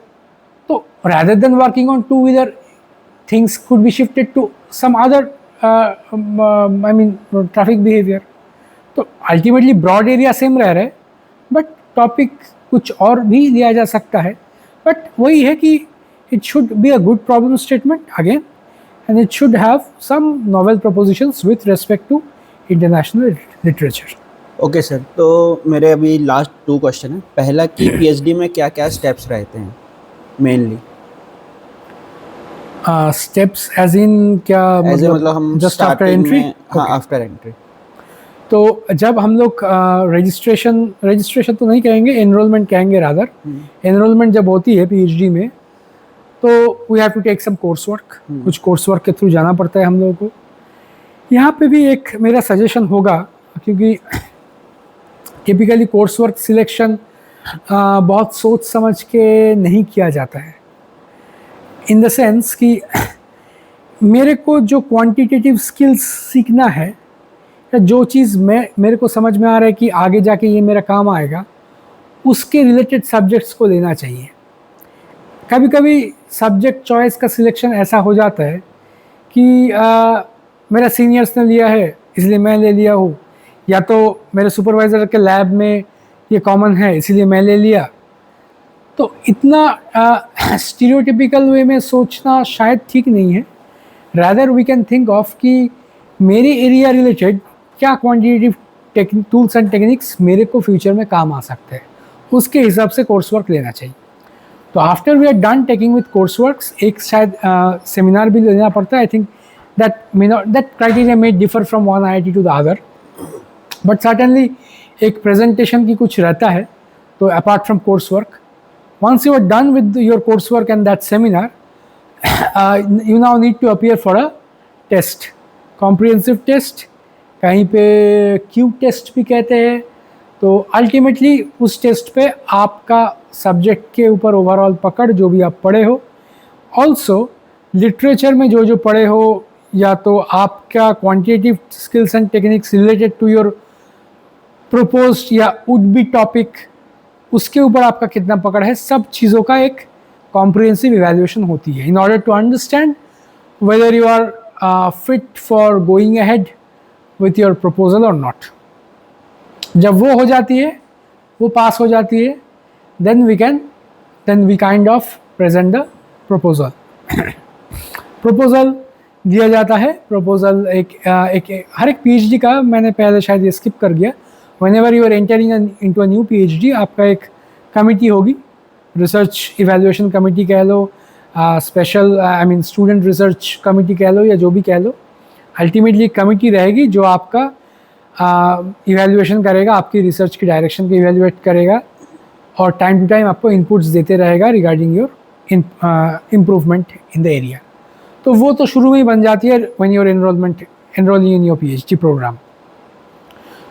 तो rather than working on two wheeler, things could be shifted to some other traffic behavior. तो अल्टीमेटली ब्रॉड एरिया सेम रह रहा है, बट टॉपिक कुछ और भी लिया जा सकता है। बट वही है कि it should be a good problem statement again, and it should have some novel propositions with respect to international literature. Okay sir, तो मेरे अभी लास्ट 2 क्वेश्चन है। पहला कि पीएचडी में क्या क्या स्टेप्स रहते हैं मेनली? स्टेप्स एज इन क्या, मतलब हम जस्ट आफ्टर स्टार्टिंग एंट्री? में, हाँ आफ्टर एंट्री। तो जब हम लोग रजिस्ट्रेशन तो नहीं कहेंगे, एनरोलमेंट कहेंगे रादर। एनरोलमेंट जब होती है पीएचडी में, तो we have to take some course work, कुछ कोर्स वर्क के थ्रू जाना पड़ता है हम लोगों को। यहाँ पे भी एक मेरा सजेशन होगा, क्योंकि टिपिकली कोर्स वर्क सिलेक्शन बहुत सोच समझ के नहीं किया जाता है, इन द सेंस कि मेरे को जो क्वांटिटेटिव स्किल्स सीखना है, या जो चीज़ मेरे को समझ में आ रहा है कि आगे जाके ये मेरा काम आएगा, उसके रिलेटेड सब्जेक्ट्स को लेना चाहिए। कभी कभी सब्जेक्ट चॉइस का सिलेक्शन ऐसा हो जाता है कि मेरा सीनियर्स ने लिया है इसलिए मैं ले लिया हूँ, या तो मेरे सुपरवाइज़र के लैब में ये कॉमन है इसलिए मैं ले लिया। तो इतना स्टीरियोटिपिकल वे में सोचना शायद ठीक नहीं है। Rather we can think of कि मेरे एरिया रिलेटेड क्या क्वांटिटेटिव टूल्स एंड टेक्निक्स मेरे को फ्यूचर में काम आ सकते हैं, उसके हिसाब से कोर्स वर्क लेना चाहिए। तो after we are done taking with course works, एक शायद सेमिनार भी लेना पड़ता है। I think that criteria may differ from one IIT to the other, but certainly एक प्रेजेंटेशन की कुछ रहता है। तो apart from course work, once you are done with your coursework and that seminar, you now need to appear for a test, comprehensive test, कहीं पे क्यू टेस्ट भी कहते हैं। तो अल्टीमेटली उस टेस्ट पे आपका सब्जेक्ट के ऊपर ओवरऑल पकड़, जो भी आप पढ़े हो, ऑल्सो लिटरेचर में जो जो पढ़े हो, या तो आपका quantitative skills and techniques related to your proposed या वुड बी टॉपिक, उसके ऊपर आपका कितना पकड़ है, सब चीज़ों का एक कॉम्प्रिहेंसिव इवैल्यूएशन होती है in order to understand whether you are fit for going ahead with your proposal और नॉट। जब वो हो जाती है, वो पास हो जाती है, then we kind of present the proposal. Proposal दिया जाता है। प्रपोजल एक हर एक पीएचडी का, मैंने पहले शायद ये स्किप कर गया, whenever you are entering into a new PhD, आपका एक कमिटी होगी, रिसर्च इवेल्युएशन कमिटी कह लो, special I mean student research committee कह लो, या जो भी कह लो, अल्टीमेटली कमिटी रहेगी जो आपका इवेल्युएशन करेगा, आपकी रिसर्च की डायरेक्शन को इवेल्युएट करेगा और टाइम टू टाइम आपको इनपुट्स देते रहेगा regarding your improvement in the area. तो वो तो शुरू में ही बन जाती है when your enrolling in your PhD programme.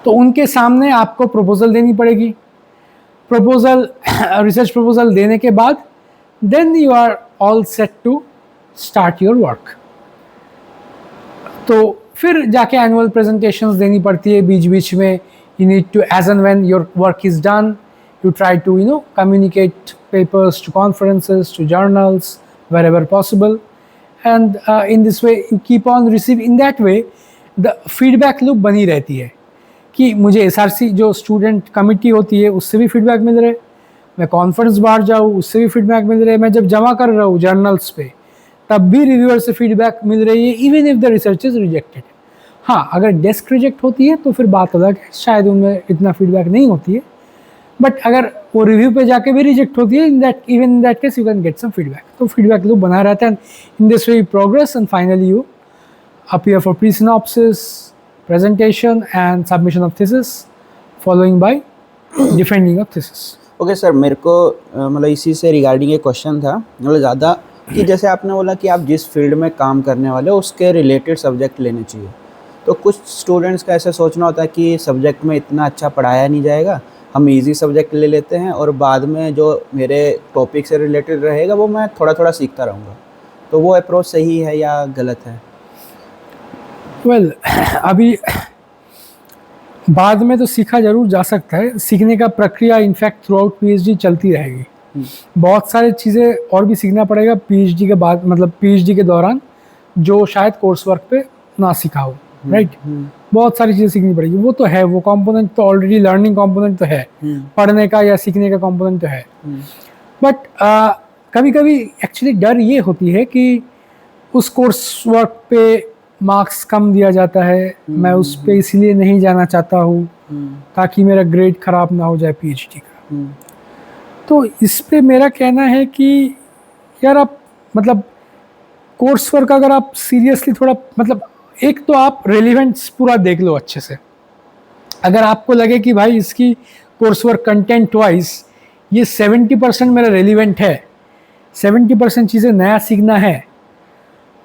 तो उनके सामने आपको प्रपोजल देनी पड़ेगी। प्रपोजल रिसर्च प्रपोजल देने के बाद then you are all set to start your work. तो फिर जाके एनुअल प्रेजेंटेशंस देनी पड़ती है बीच बीच में। You need to as and when your work is done, you try to communicate papers to conferences, to journals, wherever possible, and in this way you keep on receiving, in that way the feedback loop बनी रहती है कि मुझे SRC जो स्टूडेंट कमिटी होती है उससे भी फीडबैक मिल रहे, मैं कॉन्फ्रेंस बाहर जाऊँ उससे भी फीडबैक मिल रहे, मैं जब जमा कर रहा हूँ जर्नल्स पे तब भी रिव्यूअर से फीडबैक मिल रही है, even if the research is rejected. हाँ, अगर डेस्क रिजेक्ट होती है तो फिर बात अलग है, शायद उनमें इतना फीडबैक नहीं होती है, बट अगर वो रिव्यू पे जाके भी रिजेक्ट होती है, even in that case you can get some feedback. तो फीडबैक लूप बना रहता है, in this way you progress and finally you appear for pre synopsis, presentation and submission of thesis following by defending of thesis. Okay sir, मेरे को मतलब इसी से रिगार्डिंग एक क्वेश्चन था, मतलब ज़्यादा कि जैसे आपने बोला कि आप जिस फील्ड में काम करने वाले हो उसके रिलेटेड सब्जेक्ट लेने चाहिए, तो कुछ स्टूडेंट्स का ऐसा सोचना होता है कि सब्जेक्ट में इतना अच्छा पढ़ाया नहीं जाएगा, हम इजी सब्जेक्ट ले लेते हैं और बाद में जो मेरे टॉपिक से रिलेटेड रहेगा वो मैं थोड़ा थोड़ा सीखता रहूँगा। तो वो अप्रोच सही है या गलत है? वेल अभी बाद में तो सीखा जरूर जा सकता है, सीखने का प्रक्रिया इनफैक्ट थ्रू आउट PhD चलती रहेगी। बहुत सारी चीज़ें और भी सीखना पड़ेगा PhD के बाद, मतलब PhD के दौरान, जो शायद कोर्स वर्क पे ना सीखा हो, राइट? बहुत सारी चीज़ें सीखनी पड़ेगी, वो तो है, वो कंपोनेंट तो ऑलरेडी लर्निंग कंपोनेंट तो है, पढ़ने का या सीखने का कंपोनेंट तो है। बट कभी कभी एक्चुअली डर ये होती है कि उस कोर्स वर्क पे मार्क्स कम दिया जाता है, मैं उस पे इसीलिए नहीं जाना चाहता हूँ ताकि मेरा ग्रेड ख़राब ना हो जाए PhD का। तो इस पे मेरा कहना है कि यार आप मतलब कोर्स वर्क अगर आप सीरियसली थोड़ा, मतलब एक तो आप रेलिवेंट्स पूरा देख लो अच्छे से। अगर आपको लगे कि भाई इसकी कोर्स वर्क कंटेंट वाइज ये 70% मेरा रेलिवेंट है, 70% चीज़ें नया सीखना है,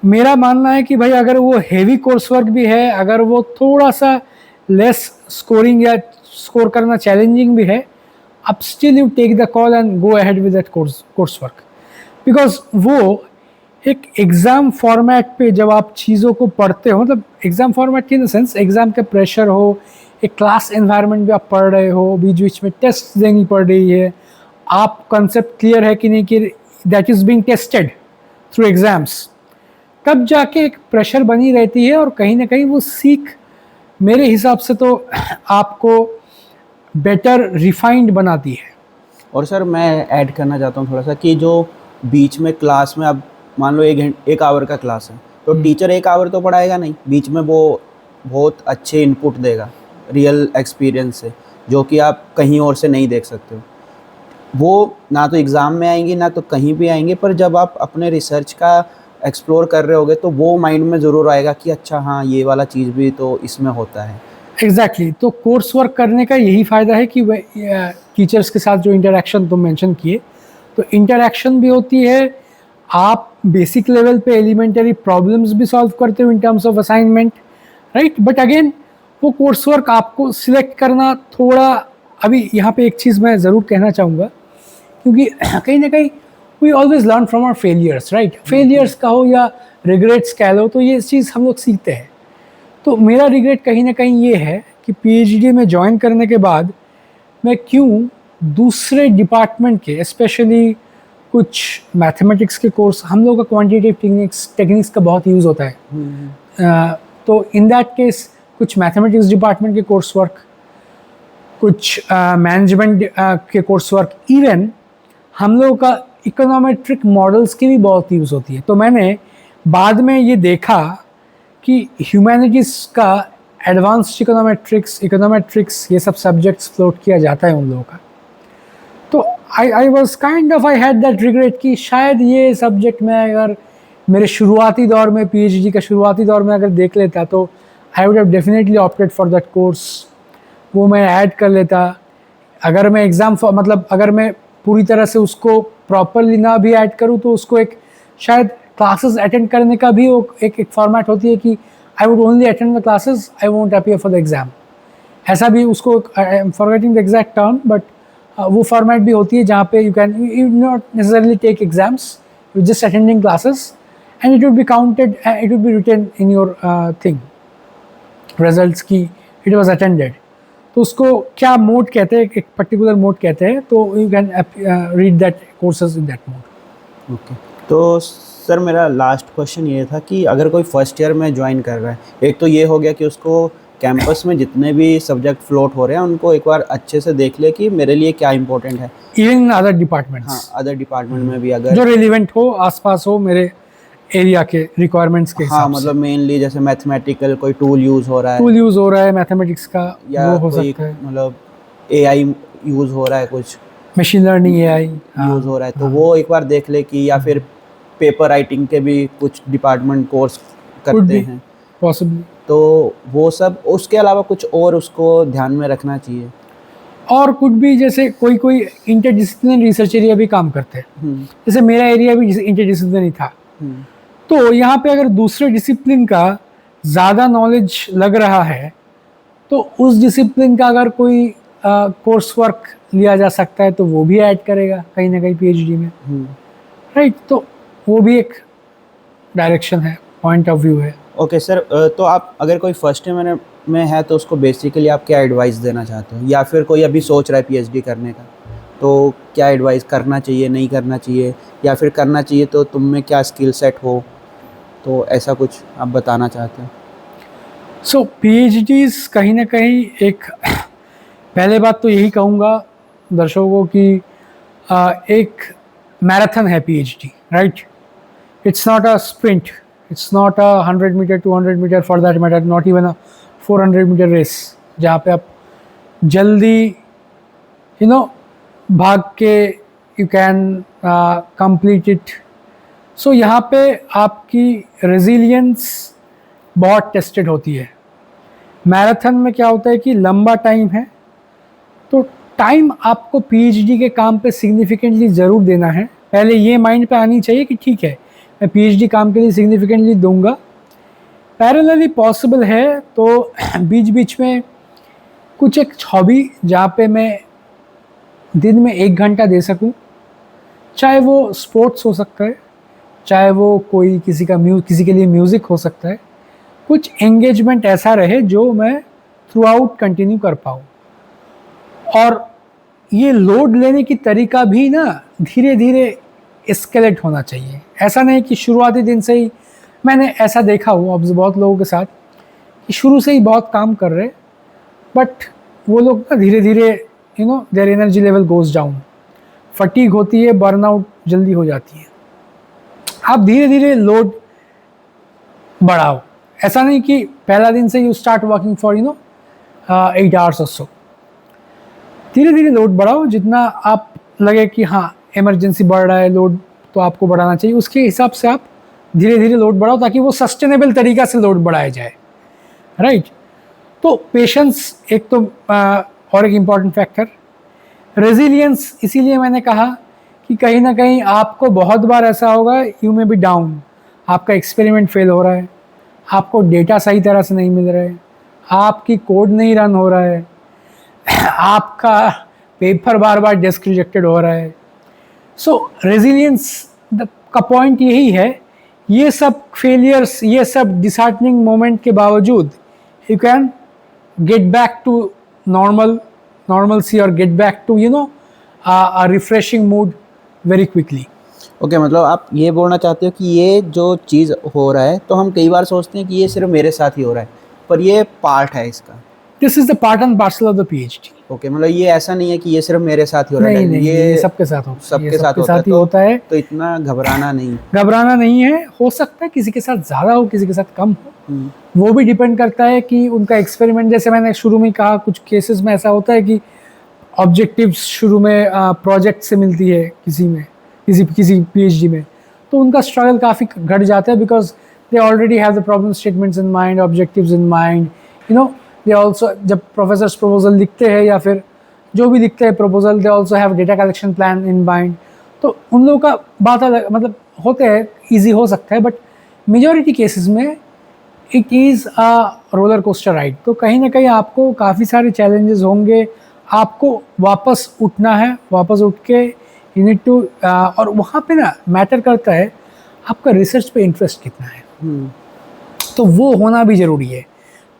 मेरा मानना है कि भाई अगर वो हेवी कोर्स वर्क भी है, अगर वो थोड़ा सा लेस स्कोरिंग या स्कोर करना चैलेंजिंग भी है, अब still you take the call and go ahead with that course work. Because वो एक एग्ज़ाम फॉर्मेट पे जब आप चीज़ों को पढ़ते हो, मतलब exam format in the sense exam का प्रेशर हो, एक क्लास एनवायरनमेंट में आप पढ़ रहे हो, बीच बीच में टेस्ट देनी पड़ रही है, आप कंसेप्ट क्लियर है कि नहीं कि that is being tested through exams, तब जाके एक प्रेशर बनी रहती है और कहीं ना कहीं वो सीख मेरे हिसाब से तो आपको बेटर रिफाइंड बनाती है। और सर मैं ऐड करना चाहता हूँ थोड़ा सा कि जो बीच में क्लास में अब मान लो एक आवर का क्लास है तो टीचर 1 आवर तो पढ़ाएगा नहीं, बीच में वो बहुत अच्छे इनपुट देगा रियल एक्सपीरियंस से, जो कि आप कहीं और से नहीं देख सकते हो। वो ना तो एग्ज़ाम में आएंगी ना तो कहीं भी आएंगे, पर जब आप अपने रिसर्च का एक्सप्लोर कर रहे होगे तो वो माइंड में ज़रूर आएगा कि अच्छा हाँ ये वाला चीज़ भी तो इसमें होता है। एग्जैक्टली तो कोर्स वर्क करने का यही फ़ायदा है कि टीचर्स के साथ जो इंटरेक्शन तुम मेंशन किए, तो इंटरेक्शन भी होती है, आप बेसिक लेवल पे एलिमेंटरी प्रॉब्लम्स भी सॉल्व करते हो in terms of assignment, right? But again वो कोर्स वर्क आपको सिलेक्ट करना थोड़ा, अभी यहाँ पे एक चीज़ मैं ज़रूर कहना चाहूँगा, क्योंकि कहीं ना कहीं we always learn from our failures, right? Failures का हो या रिग्रेट्स कह लो, तो ये चीज़ हम लोग सीखते हैं। तो मेरा रिग्रेट कहीं ना कहीं ये है कि PhD में ज्वाइन करने के बाद मैं क्यों दूसरे डिपार्टमेंट के, स्पेशली कुछ मैथमेटिक्स के कोर्स, हम लोग का क्वांटिटेटिव टेक्निक्स का बहुत यूज़ होता है, तो इन दैट केस कुछ मैथमेटिक्स डिपार्टमेंट के कोर्स वर्क, कुछ मैनेजमेंट के कोर्स वर्क, इवन हम लोगों का इकोनॉमेट्रिक मॉडल्स की भी बहुत यूज़ होती है। तो मैंने बाद में ये देखा कि ह्यूमैनिटीज़ का एडवांस्ड इकोनोमेट्रिक्स ये सब सब्जेक्ट्स फ्लोट किया जाता है उन लोगों का। तो I was kind of I had that regret कि शायद ये सब्जेक्ट में अगर मेरे शुरुआती दौर में PhD का शुरुआती दौर में अगर देख लेता तो I would have definitely opted for that course, वो मैं ऐड कर लेता। अगर मैं मतलब अगर मैं पूरी तरह से उसको प्रॉपरली ना भी ऐड करूँ तो उसको एक शायद क्लासेस अटेंड करने का भी वो एक फॉर्मेट होती है कि I would only attend the classes, I won't appear for the exam, ऐसा भी उसको I am forgetting the exact term, but वो फॉर्मेट भी होती है जहाँ पे you not necessarily take exams, you just attending classes and it would be counted, it would be written in your thing results की इट वाज अटेंडेड। तो उसको क्या मोड कहते हैं, एक पर्टिकुलर मोड कहते हैं, तो you can read that courses in that mode. Okay, तो सर मेरा लास्ट क्वेश्चन ये था कि अगर कोई फर्स्ट ईयर में ज्वाइन कर रहा है, एक तो ये हो गया कि उसको कैंपस में जितने भी सब्जेक्ट फ्लोट हो रहे हैं उनको एक बार अच्छे से देख ले कि मेरे लिए क्या इंपॉर्टेंट है। इवन अदर डिपार्टमेंट्स, हाँ, अदर डिपार्टमेंट में भी अगर जो रिलेवेंट हो, आसपास हो मेरे एरिया के रिक्वायरमेंट्स के हाँ, हिसाब मतलब मेनली जैसे मैथमेटिकल कोई टूल यूज़ हो रहा है, टूल यूज़ हो रहा है मैथमेटिक्स का, या वो हो कोई सकता है मतलब AI यूज़ हो रहा है, कुछ मशीन लर्निंग AI यूज़ हो रहा है, तो वो एक बार देख ले कि, या फिर पेपर राइटिंग के भी कुछ डिपार्टमेंट कोर्स करते हैं पॉसिबली, तो वो सब, उसके अलावा कुछ और उसको ध्यान में रखना चाहिए। और कुछ भी जैसे कोई इंटरडिसिप्लिनरी रिसर्च एरिया भी काम करते हैं, जैसे मेरा एरिया भी इंटरडिसिप्लिनरी था, तो यहाँ पे अगर दूसरे डिसिप्लिन का ज़्यादा नॉलेज लग रहा है तो उस डिसिप्लिन का अगर कोई कोर्स वर्क लिया जा सकता है तो वो भी ऐड करेगा कहीं ना कहीं PhD में, राइट। तो वो भी एक डायरेक्शन है, पॉइंट ऑफ व्यू है। ओके सर, तो आप अगर कोई फर्स्ट ईयर में है तो उसको बेसिकली आप क्या एडवाइस देना चाहते हो, या फिर कोई अभी सोच रहा है PhD करने का, तो क्या एडवाइस करना चाहिए, नहीं करना चाहिए, या फिर करना चाहिए तो तुम में क्या स्किल सेट हो, तो ऐसा कुछ आप बताना चाहते हो? सो PhDs कहीं ना कहीं एक पहले बात तो यही कहूँगा दर्शकों को कि एक मैराथन है PhD, राइट। It's not a sprint, it's not a 100 metre 200 metre, for that matter not even a 400 metre race जहाँ पे आप जल्दी भाग के you can complete it. So यहाँ पे आपकी रेजिलियंस बहुत टेस्टेड होती है। मैराथन में क्या होता है कि लंबा टाइम है, तो टाइम आपको PhD के काम पे सिग्निफिकेंटली ज़रूर देना है। पहले ये माइंड पे आनी चाहिए कि ठीक है मैं PhD काम के लिए सिग्निफिकेंटली दूंगा, पैरेलली पॉसिबल है तो बीच बीच में कुछ एक हॉबी जहाँ पे मैं दिन में 1 घंटा दे सकूँ, चाहे वो स्पोर्ट्स हो सकता है, चाहे वो कोई किसी के लिए म्यूज़िक हो सकता है, कुछ एंगेजमेंट ऐसा रहे जो मैं थ्रू आउट कंटिन्यू कर पाऊँ। और ये लोड लेने की तरीका भी ना धीरे धीरे एस्केलेट होना चाहिए। ऐसा नहीं कि शुरुआती दिन से ही, मैंने ऐसा देखा हुआ बहुत लोगों के साथ कि शुरू से ही बहुत काम कर रहे, बट वो लोग ना धीरे धीरे their energy level goes down, fatigue होती है, बर्नआउट जल्दी हो जाती है। आप धीरे धीरे लोड बढ़ाओ, ऐसा नहीं कि पहला दिन से you start working for 8 hours और सो। धीरे धीरे लोड बढ़ाओ, जितना आप लगे कि हाँ इमरजेंसी बढ़ रहा है लोड तो आपको बढ़ाना चाहिए, उसके हिसाब से आप धीरे धीरे लोड बढ़ाओ ताकि वो सस्टेनेबल तरीका से लोड बढ़ाया जाए, राइट। तो पेशेंस एक तो और एक इम्पॉर्टेंट फैक्टर, रेजिलियंस इसीलिए मैंने कहा कि कहीं ना कहीं आपको बहुत बार ऐसा होगा यू में बी डाउन, आपका एक्सपेरिमेंट फेल हो रहा है, आपको डेटा सही तरह से नहीं मिल रहा है, आपकी कोड नहीं रन हो रहा है, आपका पेपर बार बार डेस्क रिजेक्टेड हो रहा है। सो रेजिलियंस का पॉइंट यही है, ये सब फेलियर्स, ये सब डिसहार्टनिंग मोमेंट के बावजूद you can get back to normalcy और गेट बैक टू a refreshing mood very quickly. Okay, मतलब आप ये बोलना चाहते हो कि ये जो चीज़ हो रहा है तो हम कई बार सोचते हैं कि ये सिर्फ मेरे साथ ही हो रहा है, पर ये पार्ट है इसका। This is the part and parcel of the PhD. Okay, मतलब ये ऐसा नहीं है कि ये सिर्फ मेरे साथ ही हो रहा है, नहीं, ये सबके साथ होता है, सबके ये साथ सबके साथ ही होता है। तो इतना घबराना नहीं। घबराना नहीं है, हो सकता है किसी के साथ ज़्यादा हो, किसी के साथ कम हो, वो भी डिपेंड करता है कि उनका एक्सपेरिमेंट, जैसे मैंने शुरू में कहा कुछ केसेस में ऐसा होता है कि ऑब्जेक्टिव्स शुरू में प्रोजेक्ट से मिलती है किसी में, किसी पीएचडी में, तो उनका स्ट्रगल काफ़ी घट जाता है because they already have the problem statements in mind, objectives in mind, you know. They also, जब प्रोफेसर्स प्रपोजल लिखते हैं या फिर जो भी लिखते हैं proposal, they also have data collection plan in mind. तो उन लोगों का बात अलग, मतलब होते हैं, ईजी हो सकता है, बट मेजॉरिटी केसेस में it is a roller coaster ride. तो कहीं ना कहीं आपको काफ़ी सारे चैलेंजेस होंगे, आपको वापस उठना है, वापस उठ के यू नीड टू, और वहाँ पे ना मैटर करता है आपका रिसर्च पे इंटरेस्ट कितना है, तो वो होना भी ज़रूरी है।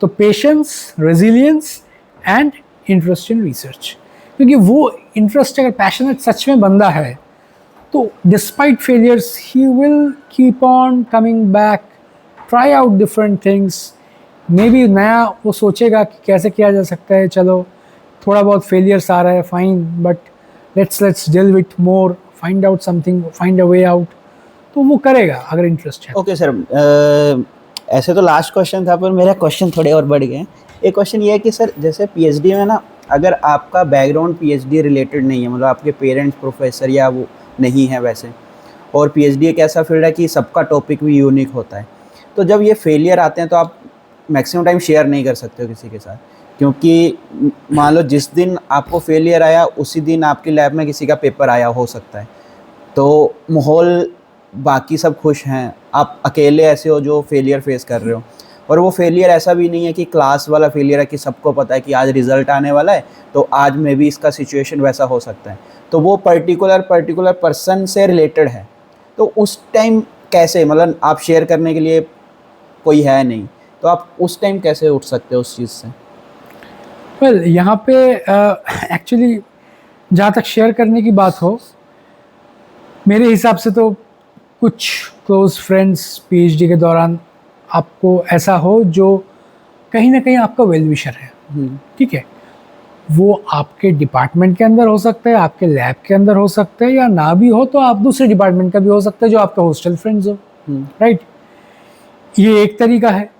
तो patience, resilience and interest in research, क्योंकि वो इंटरेस्ट अगर पैशनेट सच में बंदा है तो despite failures he will keep on coming back, try out different things, may be नया वो सोचेगा कि कैसे किया जा सकता है, चलो थोड़ा बहुत फेलियर्स आ रहा है fine, but let's deal with more, find out something, find a way out, तो वो करेगा अगर इंटरेस्ट है। ओके सर, ऐसे तो लास्ट क्वेश्चन था पर मेरा क्वेश्चन थोड़े और बढ़ गए। एक क्वेश्चन ये है कि सर जैसे पीएचडी में ना, अगर आपका बैकग्राउंड पीएचडी रिलेटेड नहीं है, मतलब आपके पेरेंट्स प्रोफेसर या वो नहीं है वैसे, और पीएचडी एक ऐसा फील्ड है कि सबका टॉपिक भी यूनिक होता है, तो जब ये फेलियर आते हैं तो आप मैक्सिमम टाइम शेयर नहीं कर सकते हो किसी के साथ, क्योंकि मान लो जिस दिन आपको फेलियर आया उसी दिन आपकी लैब में किसी का पेपर आया हो सकता है, तो माहौल बाकी सब खुश हैं, आप अकेले ऐसे हो जो फेलियर फेस कर रहे हो, और वो फेलियर ऐसा भी नहीं है कि क्लास वाला फेलियर है कि सबको पता है कि आज रिजल्ट आने वाला है तो आज में भी इसका सिचुएशन वैसा हो सकता है, तो वो पर्टिकुलर पर्सन से रिलेटेड है, तो उस टाइम कैसे, मतलब आप शेयर करने के लिए कोई है नहीं, तो आप उस टाइम कैसे उठ सकते हो उस चीज़ से? वेल, यहाँ पे एक्चुअली जहाँ तक शेयर करने की बात हो, मेरे हिसाब से तो कुछ क्लोज फ्रेंड्स पीएचडी के दौरान आपको ऐसा हो जो कहीं ना कहीं आपका वेल विशर है, ठीक है, वो आपके डिपार्टमेंट के अंदर हो सकता है, आपके लैब के अंदर हो सकता है, या ना भी हो तो आप दूसरे डिपार्टमेंट का भी हो सकता है जो आपका हॉस्टल फ्रेंड्स हो, राइट। ये एक तरीका है।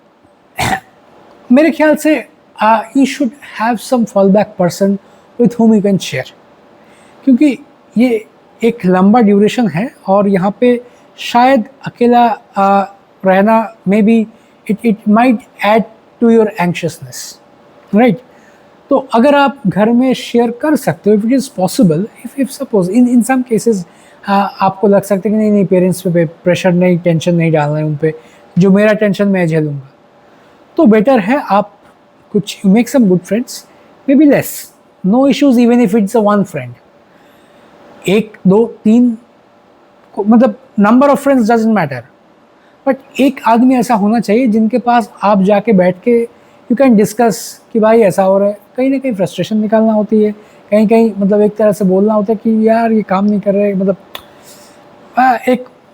मेरे ख्याल से you should have some fall back person with whom you can share, क्योंकि ये एक लंबा ड्यूरेशन है और यहाँ पे शायद अकेला रहना maybe it might add to your anxiousness, right. तो अगर आप घर में शेयर कर सकते हो, if it is possible, if suppose in some cases आपको लग सकता है कि नहीं पेरेंट्स पे प्रेशर नहीं, टेंशन नहीं डालना है उन पे, जो मेरा टेंशन मैं झेलूँगा, तो बेटर है आप कुछ make some good friends, maybe less, no issues even if it's a one friend, 1 2 3, मतलब number of friends doesn't matter, but एक आदमी ऐसा होना चाहिए जिनके पास आप जाके बैठ के यू कैन डिस्कस कि भाई ऐसा हो रहा है, कहीं ना कहीं फ्रस्ट्रेशन निकालना होती है, कहीं कहीं मतलब एक तरह से बोलना होता है कि यार ये काम नहीं कर रहे, मतलब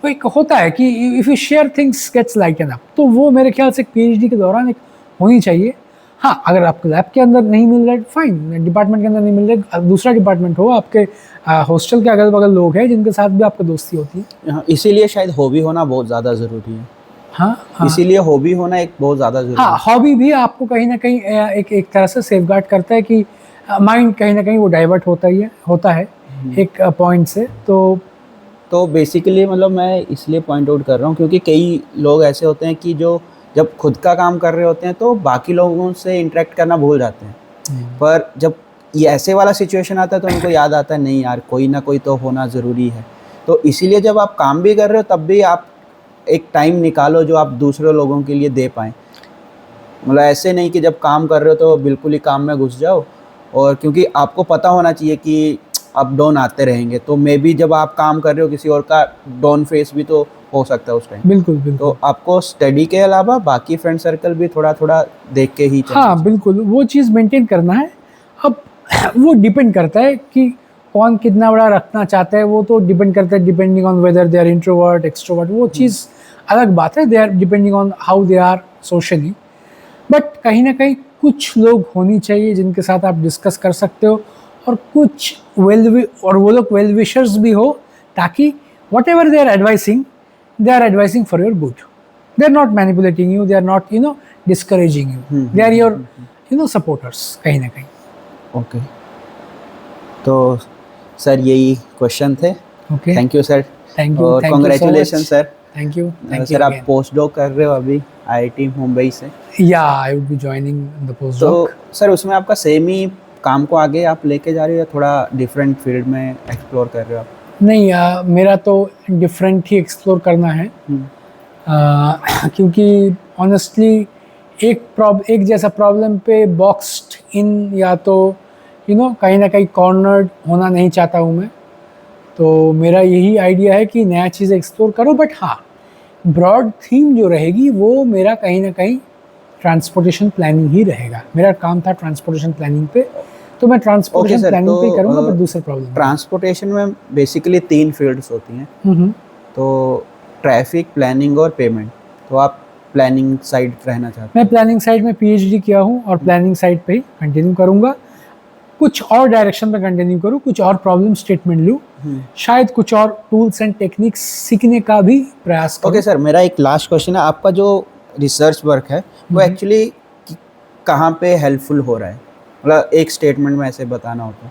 एक होता है कि if you share things gets lighten up, तो वो मेरे ख्याल से पीएचडी के दौरान एक होनी चाहिए। हाँ, अगर आपको लैब के अंदर नहीं मिल रहा है फाइन, डिपार्टमेंट के अंदर नहीं मिल रहा है, दूसरा डिपार्टमेंट हो, आपके हॉस्टल के अगल बगल लोग हैं जिनके साथ भी आपको दोस्ती होती है। हाँ, इसीलिए शायद हॉबी होना बहुत ज़्यादा ज़रूरी है। हाँ, इसीलिए हॉबी होना एक बहुत ज़्यादा ज़रूरी है। हाँ, हॉबी भी आपको कहीं ना कहीं एक तरह से सेफगार्ड करता है कि माइंड कहीं ना कहीं वो डाइवर्ट होता है एक पॉइंट से। तो बेसिकली मतलब मैं इसलिए पॉइंट आउट कर रहा हूँ क्योंकि कई लोग ऐसे होते हैं कि जो जब खुद का काम कर रहे होते हैं तो बाकी लोगों से इंटरेक्ट करना भूल जाते हैं, पर जब ये ऐसे वाला सिचुएशन आता है तो उनको याद आता है नहीं यार कोई ना कोई तो होना ज़रूरी है। तो इसीलिए जब आप काम भी कर रहे हो तब भी आप एक टाइम निकालो जो आप दूसरे लोगों के लिए दे पाएँ, मतलब ऐसे नहीं कि जब काम कर रहे हो तो बिल्कुल ही काम में घुस जाओ, और क्योंकि आपको पता होना चाहिए कि अप डाउन आते रहेंगे, तो मे बी जब आप काम कर रहे हो किसी और का डाउन फेस भी तो हो सकता है उस टाइम। बिल्कुल तो आपको स्टडी के अलावा बाकी फ्रेंड सर्कल भी थोड़ा थोड़ा देख के ही हाँ बिल्कुल वो चीज़ मेंटेन करना है। अब वो डिपेंड करता है कि कौन कितना बड़ा रखना चाहता है, वो तो डिपेंड करता है depending on whether they are introvert extrovert, वो चीज़ अलग बात है, they are depending on how they are socially, but कहीं ना कहीं कुछ लोग होनी चाहिए जिनके साथ आप डिस्कस कर सकते हो, और कुछ और वो लोग वेल विशर्स भी हो, ताकि whatever they are advising for your good. They are not manipulating you, they are not discouraging you, they are your supporters कहीं ना कहीं. ओके, तो सर यही क्वेश्चन थे. Okay, thank you sir. Thank you, और congratulation sir. Thank you sir आप पोस्ट डॉक कर रहे हो अभी IIT मुंबई से. Yeah I would be joining the post तो डॉक. सर उसमें आपका सेम ही काम को आगे आप लेके जा रहे हो या थोड़ा डिफरेंट फील्ड में एक्सप्लोर कर रहे हो आप? नहीं, मेरा तो डिफरेंट ही एक्सप्लोर करना है. क्योंकि ऑनेस्टली एक जैसा प्रॉब्लम पे बॉक्स्ड इन, या तो कहीं ना कहीं कॉर्नर्ड होना नहीं चाहता हूँ मैं. तो मेरा यही आइडिया है कि नया चीज़ एक्सप्लोर करो, बट हाँ, ब्रॉड थीम जो रहेगी वो मेरा कहीं ना कहीं ट्रांसपोर्टेशन प्लानिंग ही रहेगा. मेरा काम था ट्रांसपोर्टेशन प्लानिंग पे, तो मैं ट्रांसपोर्टेशन प्लानिंग पे करूँगा. बट दूसरे प्रॉब्लम, ट्रांसपोर्टेशन में बेसिकली 3 फील्ड्स होती हैं. तो ट्रैफिक, प्लानिंग और पेमेंट. तो आप प्लानिंग साइड रहना चाहते हैं? मैं प्लानिंग साइड में PhD किया हूँ और प्लानिंग साइड पे ही कंटिन्यू करूँगा. कुछ और डायरेक्शन में कंटिन्यू करूँ, कुछ और प्रॉब्लम स्टेटमेंट लूँ, शायद कुछ और टूल्स एंड टेक्निक्स सीखने का भी प्रयास करूँ. ओके सर, मेरा एक लास्ट क्वेश्चन है. आपका जो रिसर्च वर्क है वो एक्चुअली कहाँ पे हेल्पफुल हो रहा है, मतलब एक स्टेटमेंट में ऐसे बताना हो तो?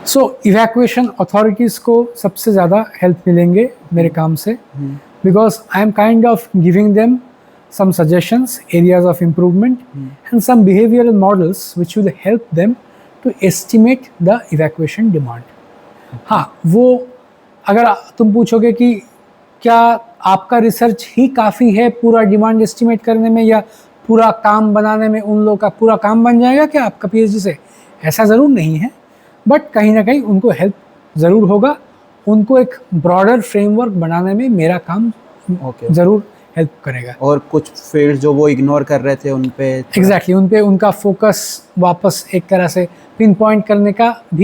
सो इवैक्यूएशन अथॉरिटीज़ को सबसे ज़्यादा हेल्प मिलेंगे मेरे काम से, because I am kind of giving them some suggestions, areas of improvement, and some behavioral models which will help them to estimate the evacuation demand. हाँ, वो अगर तुम पूछोगे कि क्या आपका रिसर्च ही काफ़ी है पूरा डिमांड एस्टिमेट करने में, या पूरा काम बनाने में उन लोगों का पूरा काम बन जाएगा क्या आपका PhD से, ऐसा ज़रूर नहीं है. बट कहीं ना कहीं उनको हेल्प ज़रूर होगा. उनको एक ब्रॉडर फ्रेमवर्क बनाने में मेरा काम ज़रूर हेल्प करेगा. और कुछ फील्ड जो वो इग्नोर कर रहे थे उन पे एग्जैक्टली उन पे उनका फोकस वापस एक तरह से पिन पॉइंट करने का भी